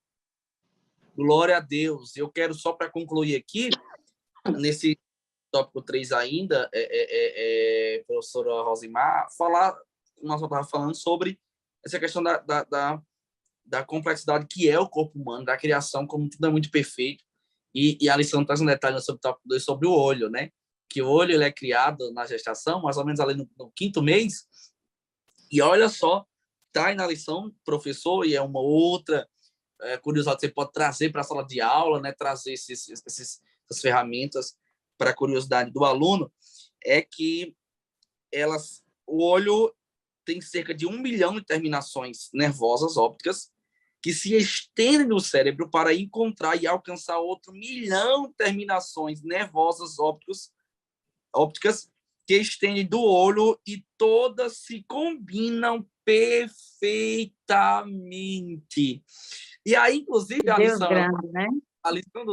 Glória a Deus. Eu quero, só para concluir aqui, nesse tópico 3 ainda, professora Rosimar, falar, nós estávamos falando sobre essa questão da complexidade que é o corpo humano, da criação, como tudo é muito perfeito. E a lição traz um detalhe sobre o tópico 2 sobre o olho, né? Que o olho ele é criado na gestação, mais ou menos ali no 5º mês. E olha só, tá aí na lição, professor, e é uma outra curiosidade que você pode trazer para a sala de aula, né? Trazer essas ferramentas para a curiosidade do aluno, é que o olho tem cerca de 1 milhão de terminações nervosas ópticas que se estendem no cérebro para encontrar e alcançar outro 1 milhão de terminações nervosas ópticas que estendem do olho, e todas se combinam perfeitamente. E aí, inclusive, a Deus lição, grande, né? a lição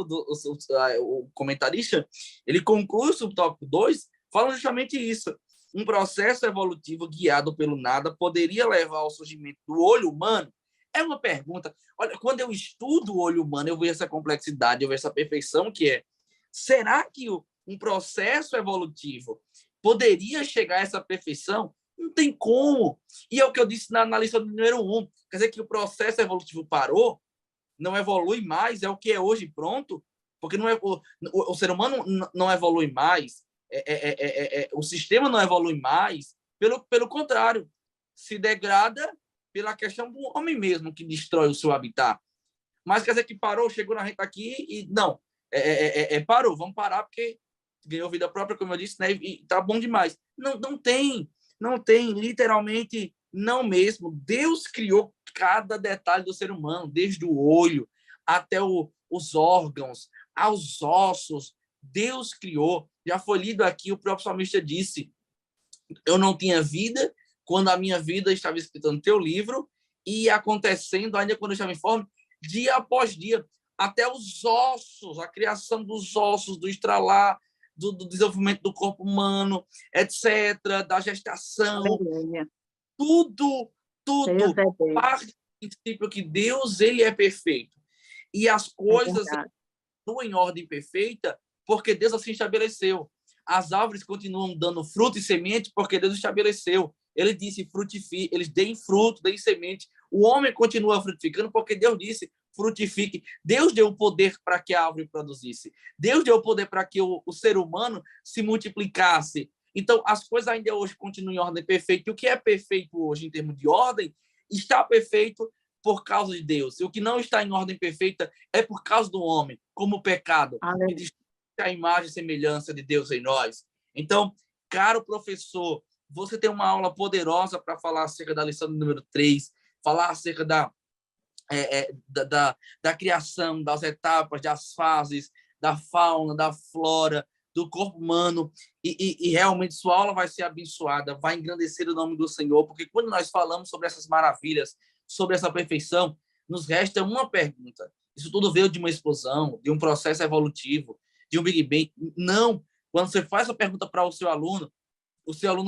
o comentarista, ele conclui o subtópico 2 falando justamente isso. Um processo evolutivo guiado pelo nada poderia levar ao surgimento do olho humano? É uma pergunta. Olha, quando eu estudo o olho humano, eu vejo essa complexidade, eu vejo essa perfeição que é. Será que um processo evolutivo poderia chegar a essa perfeição? Não tem como. E é o que eu disse na lição número 1. Quer dizer que o processo evolutivo parou, não evolui mais, é o que é hoje pronto, porque não é, o ser humano não evolui mais, o sistema não evolui mais, pelo contrário, se degrada pela questão do homem mesmo, que destrói o seu habitat. Mas quer dizer que parou, chegou na gente aqui e não, parou, vamos parar porque ganhou vida própria, como eu disse, né, e tá bom demais. Não tem, literalmente, Não mesmo. Deus criou cada detalhe do ser humano, desde o olho até os órgãos, aos ossos. Deus criou. Já foi lido aqui, o próprio salmista disse: eu não tinha vida quando a minha vida estava escrita no teu livro e acontecendo ainda quando eu estava em forma, dia após dia, até os ossos, a criação dos ossos, do estralar, do desenvolvimento do corpo humano, etc., da gestação, Aleluia. tudo Deus é Deus. parte do princípio que Deus, ele é perfeito. E as coisas estão em ordem perfeita porque Deus assim estabeleceu. As árvores continuam dando fruto e semente porque Deus estabeleceu. Ele disse: frutifique, eles deem fruto, deem semente. O homem continua frutificando porque Deus disse: frutifique. Deus deu o poder para que a árvore produzisse. Deus deu o poder para que o ser humano se multiplicasse. Então, as coisas ainda hoje continuam em ordem perfeita. E o que é perfeito hoje, em termos de ordem, está perfeito por causa de Deus. E o que não está em ordem perfeita é por causa do homem, como o pecado, que destrói a imagem e semelhança de Deus em nós. Então, caro professor, você tem uma aula poderosa para falar acerca da lição número 3, falar acerca da criação, das etapas, das fases, da fauna, da flora, do corpo humano, e realmente sua aula vai ser abençoada, vai engrandecer o nome do Senhor, porque quando nós falamos sobre essas maravilhas, sobre essa perfeição, nos resta uma pergunta: isso tudo veio de uma explosão, de um processo evolutivo, de um Big Bang? Não. Quando você faz essa pergunta para o seu aluno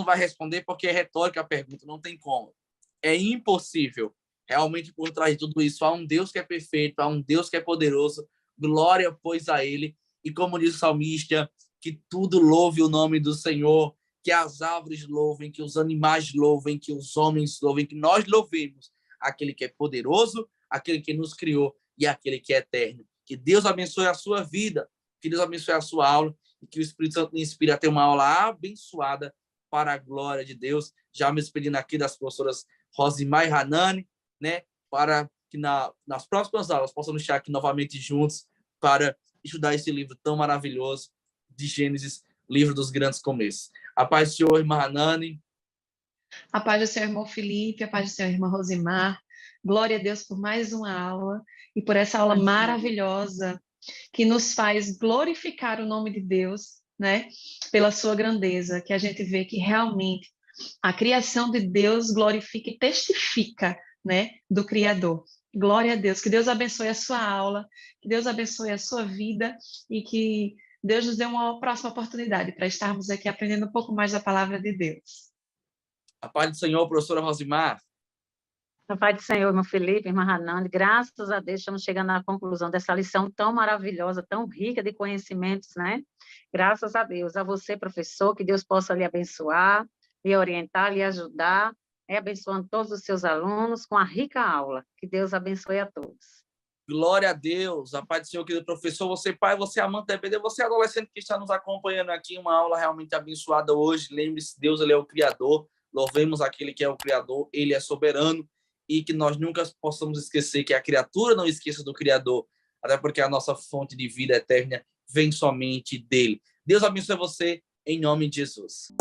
vai responder porque é retórica a pergunta, não tem como. É impossível. Realmente, por trás de tudo isso, há um Deus que é perfeito, há um Deus que é poderoso. Glória, pois, a ele. E como diz o salmista, que tudo louve o nome do Senhor, que as árvores louvem, que os animais louvem, que os homens louvem, que nós louvemos aquele que é poderoso, aquele que nos criou e aquele que é eterno. Que Deus abençoe a sua vida, que Deus abençoe a sua aula e que o Espírito Santo me inspire a ter uma aula abençoada para a glória de Deus. Já me despedindo aqui das professoras Rosimar e Hanani, né, para que nas próximas aulas possamos estar aqui novamente juntos para estudar esse livro tão maravilhoso de Gênesis, livro dos grandes começos. A paz do Senhor, irmã Hanani. A paz do seu irmão Felipe, a paz do seu irmão Rosimar. Glória a Deus por mais uma aula e por essa aula maravilhosa que nos faz glorificar o nome de Deus, né? Pela sua grandeza, que a gente vê que realmente a criação de Deus glorifica e testifica, né, do Criador. Glória a Deus. Que Deus abençoe a sua aula, que Deus abençoe a sua vida e que Deus nos dê uma próxima oportunidade para estarmos aqui aprendendo um pouco mais da palavra de Deus. A paz do Senhor, professora Rosimar. A paz do Senhor, irmão Felipe, irmã Hanani, graças a Deus estamos chegando à conclusão dessa lição tão maravilhosa, tão rica de conhecimentos, né? Graças a Deus. A você, professor, que Deus possa lhe abençoar, lhe orientar, lhe ajudar, abençoando todos os seus alunos com a rica aula. Que Deus abençoe a todos. Glória a Deus. A paz do Senhor, querido professor. Você, pai, você, amante da EBD, você, adolescente que está nos acompanhando aqui, uma aula realmente abençoada hoje. Lembre-se, Deus, ele é o Criador. Louvemos aquele que é o Criador, ele é soberano. E que nós nunca possamos esquecer que a criatura não esqueça do Criador, até porque a nossa fonte de vida eterna vem somente dele. Deus abençoe você, em nome de Jesus.